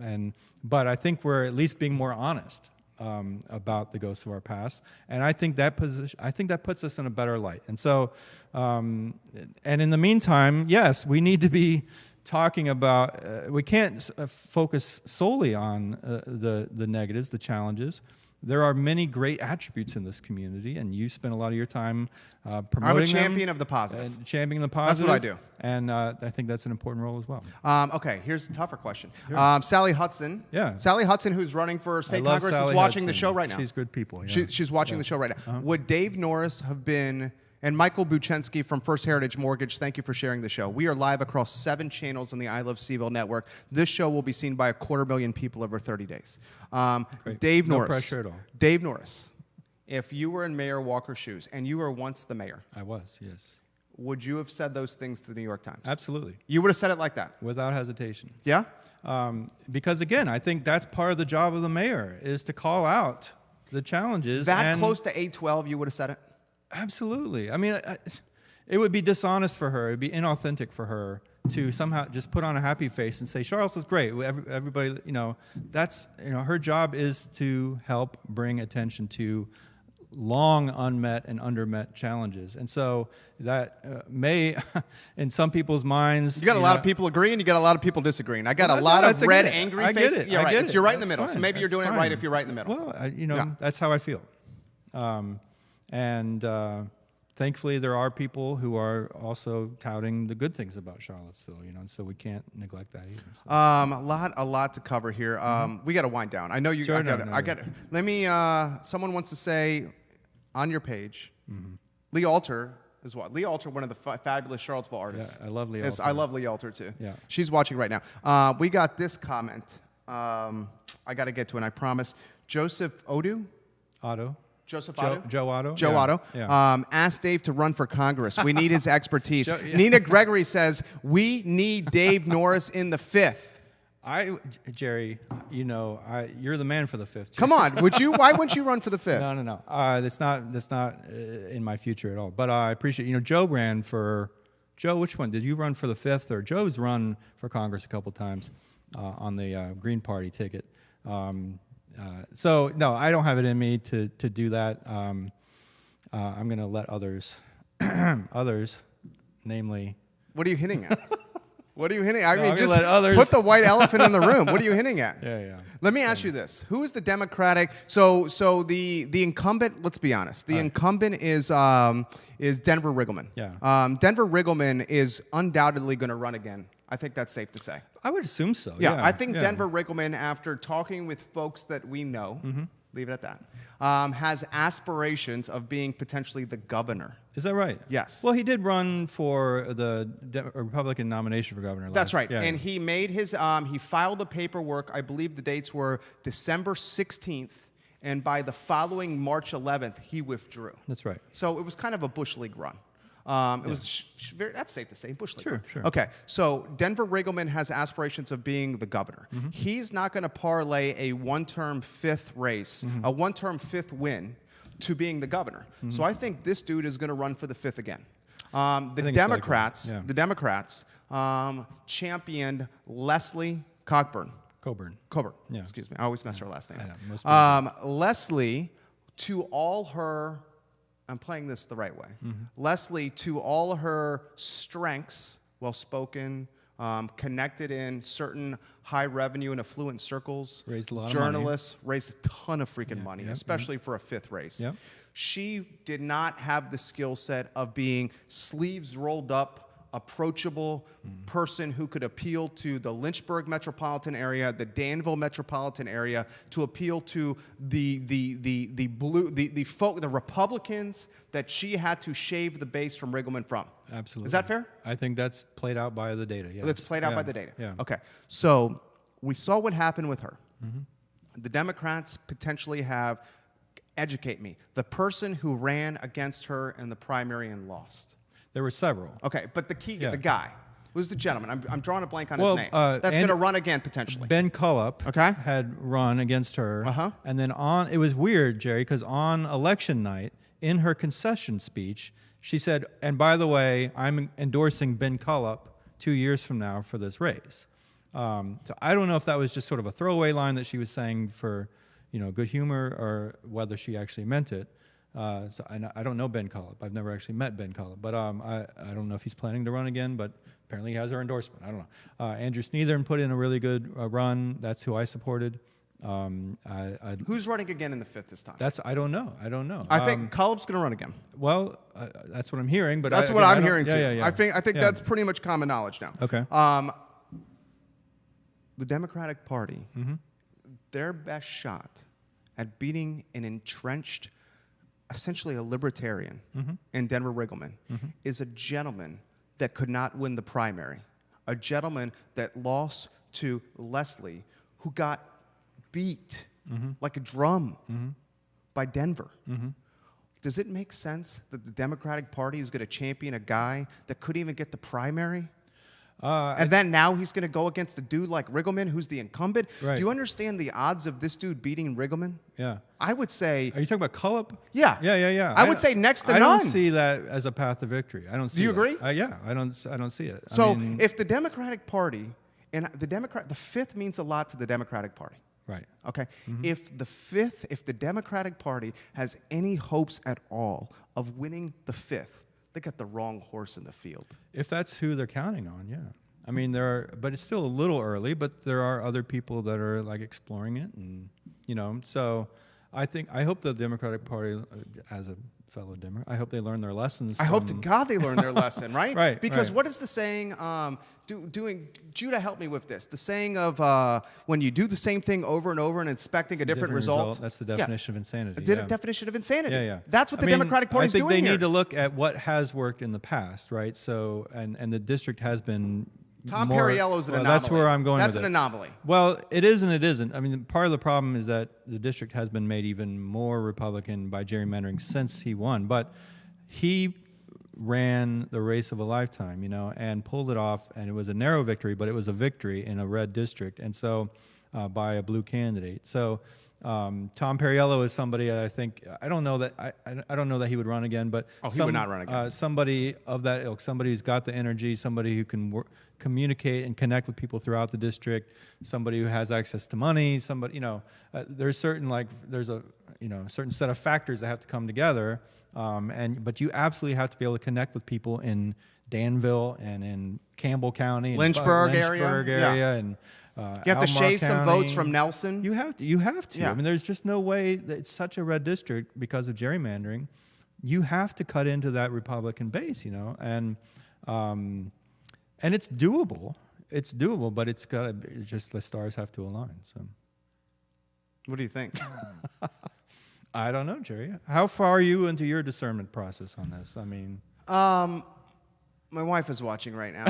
but I think we're at least being more honest about the ghosts of our past, and I think that puts us in a better light. And so, and in the meantime, yes, we need to be talking about. We can't focus solely on the negatives, the challenges. There are many great attributes in this community, and you spend a lot of your time promoting them. I'm a champion of the positive. And championing the positive. That's what I do. And I think that's an important role as well. Okay, here's a tougher question. Sure. Sally Hudson. Yeah. Sally Hudson, who's running for state Congress, is watching the show right now. She's good people. Yeah. She's watching the show right now. Would Dave Norris have been... And Michael Buchensky from First Heritage Mortgage, thank you for sharing the show. We are live across 7 channels on the I Love CVille network. This show will be seen by 250,000 people over 30 days. Dave Norris. No pressure at all. Dave Norris, if you were in Mayor Walker's shoes, and you were once the mayor. I was, yes. Would you have said those things to the New York Times? Absolutely. You would have said it like that? Without hesitation. Yeah? Because, again, I think that's part of the job of the mayor, is to call out the challenges. That close to 812, you would have said it? Absolutely. I mean, it would be dishonest for her. It would be inauthentic for her to somehow just put on a happy face and say, Charles is great. Everybody, you know, that's, you know, her job is to help bring attention to long unmet and undermet challenges. And so that may, in some people's minds... You got a lot of people agreeing, you got a lot of people disagreeing. I got a lot of red, angry faces. You're right. You're right in the middle. Fine. So maybe you're doing it right if you're right in the middle. Well, you know, that's how I feel. And thankfully, there are people who are also touting the good things about Charlottesville, you know, and so we can't neglect that either. So. A lot to cover here. We got to wind down. I know you. Sure, I got it. Let me. Someone wants to say, on your page, Lee Alter is what? Lee Alter, one of the fabulous Charlottesville artists. Yeah, I love Lee Alter. I love Lee Alter too. Yeah. She's watching right now. We got this comment. I got to get to it. I promise. Joseph Odu. Otto. Joseph Otto? Joe Otto? Joe yeah. Otto. Yeah. Asked Dave to run for Congress. We need his expertise. Nina Gregory says, we need Dave Norris in the 5th. Jerry, you know, you're the man for the 5th. Come on, why wouldn't you run for the 5th? No. That's not in my future at all. But I appreciate, you know, Joe ran for, Joe, which one? Did you run for the 5th? Or Joe's run for Congress a couple times on the Green Party ticket. So no, I don't have it in me to do that. I'm going to let others, namely. What are you hinting at? What are you hinting at? I mean, just let others put the white elephant in the room. What are you hinting at? Yeah. Let me ask you this: who is the Democratic? So the incumbent. Let's be honest. The incumbent is Denver Riggleman. Yeah. Denver Riggleman is undoubtedly going to run again. I think that's safe to say. I would assume so. Yeah, I think Denver Riggleman, after talking with folks that we know, leave it at that, has aspirations of being potentially the governor. Is that right? Yes. Well, he did run for the Republican nomination for governor. That's right. Yeah. And he made his, he filed the paperwork. I believe the dates were December 16th. And by the following March 11th, he withdrew. That's right. So it was kind of a Bush League run. It was that's safe to say, Bush League. Sure. Okay, so Denver Riggleman has aspirations of being the governor. He's not going to parlay a one-term 5th race, a one-term 5th win, to being the governor. So I think this dude is going to run for the 5th again. The Democrats championed Leslie Coburn. Yeah. Excuse me. I always mess her last name up. Leslie, to all her... I'm playing this the right way. Leslie, to all her strengths, well-spoken, connected in certain high-revenue and affluent circles, raised a lot journalists, raised a ton of freaking money, especially for a 5th race. Yep. She did not have the skill set of being sleeves rolled up, approachable person who could appeal to the Lynchburg metropolitan area, the Danville metropolitan area, to appeal to the Republicans that she had to shave the base from Riggleman from. Absolutely. Is that fair? I think that's played out by the data. Yes. That's played out by the data. Yeah. Okay. So we saw what happened with her. The Democrats potentially have, educate me, the person who ran against her in the primary and lost. There were several. Okay, but the Yeah. guy, who's the gentleman? I'm drawing a blank on his name. That's going to run again potentially. Ben Cullup Okay. had run against her. Uh-huh. And then it was weird, Jerry, because on election night, in her concession speech, she said, and by the way, I'm endorsing Ben Cullup 2 years from now for this race. So I don't know if that was just sort of a throwaway line that she was saying for, good humor, or whether she actually meant it. So I don't know Ben Cullup. I've never actually met Ben Cullup, but I don't know if he's planning to run again, but apparently he has her endorsement. I don't know. Andrew Sneathern put in a really good run. That's who I supported. Who's running again in the 5th this time? I don't know. I think Cullup's going to run again. Well, that's what I'm hearing, but that's what I'm hearing too. Yeah. I think that's pretty much common knowledge now. Okay. The Democratic Party, their best shot at beating an entrenched, essentially a libertarian in Denver Riggleman, is a gentleman that could not win the primary, a gentleman that lost to Leslie, who got beat like a drum by Denver. Does it make sense that the Democratic Party is going to champion a guy that couldn't even get the primary? And then now he's going to go against a dude like Riggleman, who's the incumbent. Right. Do you understand the odds of this dude beating Riggleman? Yeah. I would say... Are you talking about Cullup? Yeah. Yeah. I would say next to none. I don't see that as a path to victory. I don't see Do you that. agree? Yeah, I don't see it. So if the Democratic Party, and the 5th means a lot to the Democratic Party. Right. Okay. If the Democratic Party has any hopes at all of winning the 5th, they got the wrong horse in the field. If that's who they're counting on, yeah. I mean, but it's still a little early, but there are other people that are like exploring it, and so I hope the Democratic Party, as a fellow Democrat, I hope they learn their lessons. I hope to God they learn their lesson, right? Right. Because right. what is the saying? Judah, help me with this. The saying of when you do the same thing over and over and expecting a different result. That's the definition of insanity. The definition of insanity. Yeah. That's what the Democratic Party is doing I think they here. need to look at what has worked in the past, right? So, and the district has been. Tom Perriello's an anomaly. That's where I'm going with it. That's an anomaly. Well, it is and it isn't. I mean, part of the problem is that the district has been made even more Republican by gerrymandering since he won. But he ran the race of a lifetime, and pulled it off. And it was a narrow victory, but it was a victory in a red district. And so by a blue candidate. So Tom Perriello is somebody I think, I don't know that I don't know that he would run again, but he would not run again. Somebody of that ilk, somebody who's got the energy, somebody who can communicate and connect with people throughout the district, somebody who has access to money, somebody, there's a certain set of factors that have to come together, but you absolutely have to be able to connect with people in Danville and in Campbell County, and Lynchburg area. And you have to shave some County. votes from Nelson. You have to. Yeah. I mean, there's just no way that it's such a red district because of gerrymandering. You have to cut into that Republican base, and it's doable. It's doable, but it's just the stars have to align. So, what do you think? I don't know, Jerry. How far are you into your discernment process on this? I mean, my wife is watching right now.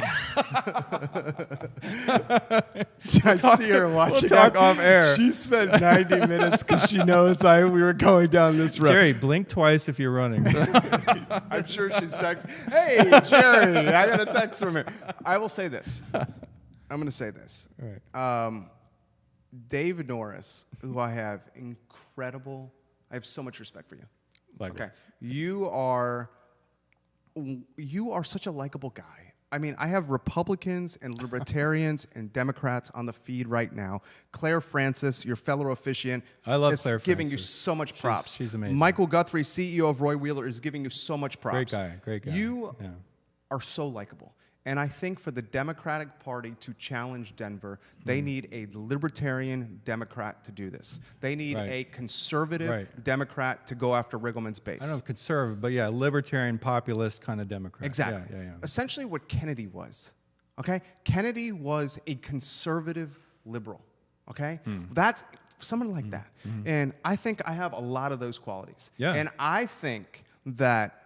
I see her watching. We'll talk off air. She spent 90 minutes because she knows we were going down this road. Jerry, blink twice if you're running. I'm sure she's texting. Hey, Jerry, I got a text from her. I will say this. I'm going to say this. All right. Dave Norris, who I have so much respect for you. Likewise. Okay. You are such a likable guy. I mean, I have Republicans and Libertarians and Democrats on the feed right now. Claire Francis, your fellow officiant, I love is Claire giving you Francis. so much props. She's amazing. Michael Guthrie, CEO of Roy Wheeler, is giving you so much props. Great guy. You are so likable. And I think for the Democratic Party to challenge Denver, they need a libertarian Democrat to do this. They need a conservative Democrat to go after Riggleman's base. I don't know if conservative, but libertarian, populist kind of Democrat. Exactly. Yeah. Essentially what Kennedy was. Okay? Kennedy was a conservative liberal. Okay? That's someone like that. And I think I have a lot of those qualities. Yeah. And I think that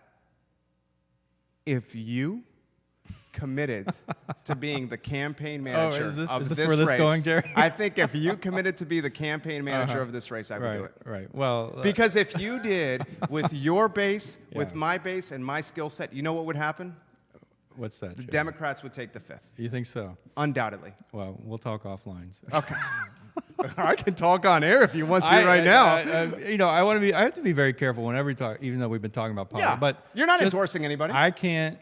if you committed to being the campaign manager is this of this where this race, going, Jerry? I think if you committed to be the campaign manager of this race, I would do it. Right. Well, Because if you did, with your base, with Yeah. my base, and my skill set, you know what would happen? what's that? The Jerry? Democrats would take the 5th. You think so? Undoubtedly. Well, we'll talk offline. So. Okay. I can talk on air if you want to now. I have to be very careful whenever we talk, even though we've been talking about politics. Yeah, But you're not just- endorsing anybody. I can't,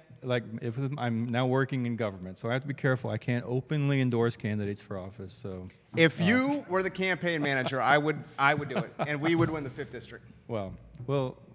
if I'm now working in government, so I have to be careful. I can't openly endorse candidates for office. So If you were the campaign manager, I would do it, and we would win the 5th district. well,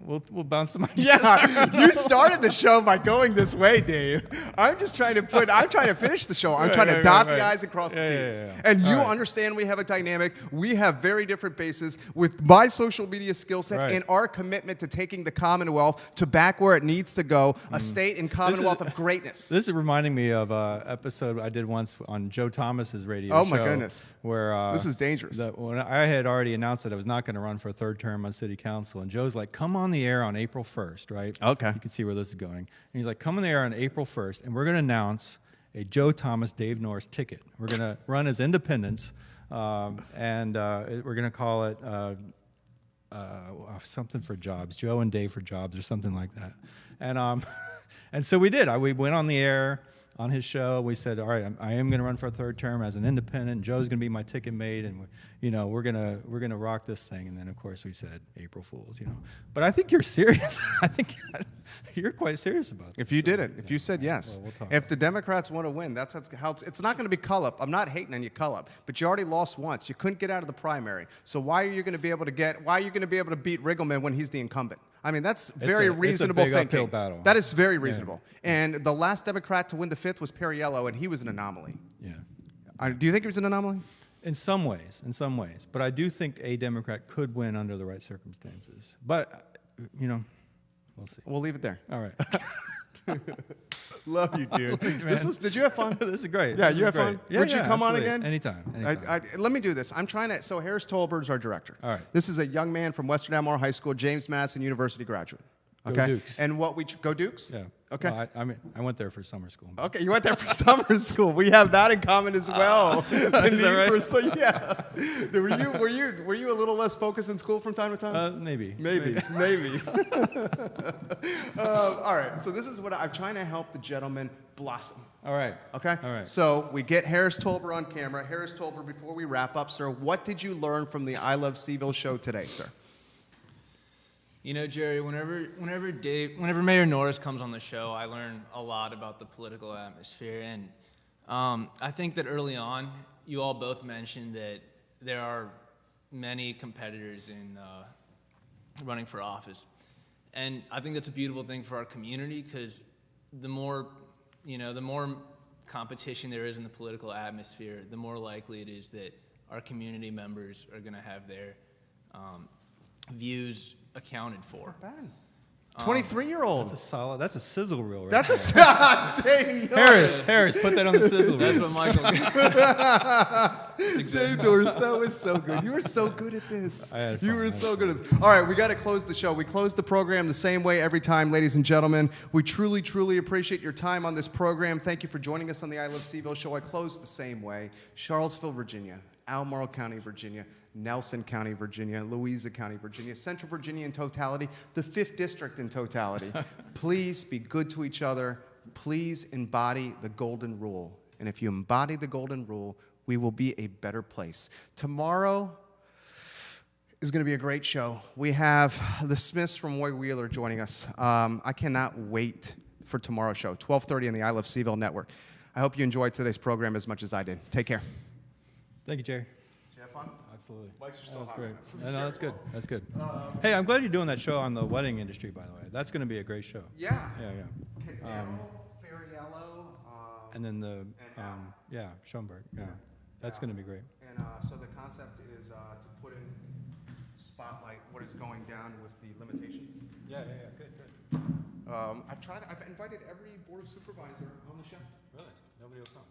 we'll bounce some ideas. Yeah, you started the show by going this way, Dave. I'm trying to finish the show. I'm trying to dot the I's and cross the T's. Yeah. And you All right. understand we have a dynamic. We have very different bases with my social media skill set Right. and our commitment to taking the Commonwealth to back where it needs to go, a state and Commonwealth of greatness. This is reminding me of an episode I did once on Joe Thomas's radio Oh, show. my goodness. Where This is dangerous. When I had already announced that I was not going to run for a 3rd term on city council, and Joe's like, "Come on the air on April 1st, right?" Okay. You can see where this is going. And he's like, "Come on the air on April 1st, and we're going to announce a Joe Thomas Dave Norris ticket. We're going to run as independents, and we're going to call it something for jobs, Joe and Dave for jobs, or something like that." And and so we did. We went on the air on his show. We said, "All right, I am going to run for a 3rd term as an independent. Joe's going to be my ticket mate, and we're gonna rock this thing." And then of course we said April Fools, But I think you're serious. I think you're quite serious about this. If you did it, if you said yes, Well, we'll talk if the Democrats want to win, that's how it's not going to be Cullop. I'm not hating on you, Cullop, but you already lost once. You couldn't get out of the primary. So why are you going to be able to beat Riggleman when he's the incumbent? I mean, that's very reasonable it's a big thinking. uphill battle. That is very reasonable. And the last Democrat to win the 5th was Perriello, and he was an anomaly. Yeah. Do you think he was an anomaly? In some ways. But I do think a Democrat could win under the right circumstances. But, we'll see. We'll leave it there. All right. Love you, dude. Man. Did you have fun? This is great. Yeah, This you is have great. fun? Yeah, Would you come on absolutely. again? Anytime. Let me do this. So Harris Tolbert's our director. All right. This is a young man from Western Albemarle High School, James Madison University graduate. Go Okay. Dukes. And go Dukes? Yeah. Okay. Well, I went there for summer school. Okay, you went there for summer school. We have that in common as well. Is that right? Yeah. Were you a little less focused in school from time to time? Maybe. All right. So this is what I'm trying to help the gentleman blossom. All right. Okay? All right. So we get Harris Tolber on camera. Harris Tolber, before we wrap up, sir, what did you learn from the I Love CVille show today, sir? Jerry, whenever Mayor Norris comes on the show, I learn a lot about the political atmosphere. And I think that early on, you all both mentioned that there are many competitors in running for office. And I think that's a beautiful thing for our community, because the more competition there is in the political atmosphere, the more likely it is that our community members are going to have their views accounted for. 23-year-old. That's a sizzle reel right That's there. a Dave Norris. Harris, put that on the sizzle reel. That's what Michael Dave Norris, that was so good. You were so good at this. I had You fun. were I had so fun. good at this. All right, we got to close the show. We close the program the same way every time, ladies and gentlemen. We truly, truly appreciate your time on this program. Thank you for joining us on the I Love CVille show. I close the same way. Charlottesville, Virginia. Albemarle County, Virginia, Nelson County, Virginia, Louisa County, Virginia, Central Virginia in totality, the 5th District in totality. Please be good to each other. Please embody the golden rule. And if you embody the golden rule, we will be a better place. Tomorrow is going to be a great show. We have the Smiths from Roy Wheeler joining us. I cannot wait for tomorrow's show, 12:30 on the I Love CVille Network. I hope you enjoyed today's program as much as I did. Take care. Thank you, Jerry. Did you have fun? Absolutely. Mics are still That's hot. great. No, that's good. That's good. Hey, I'm glad you're doing that show on the wedding industry, by the way. That's going to be a great show. Yeah. Yeah. Ferriello, And then Schoenberg. Yeah. That's going to be great. And so the concept is to put in spotlight what is going down with the limitations. Yeah. Good. I've invited every board of supervisor on the show. Really? Nobody will come.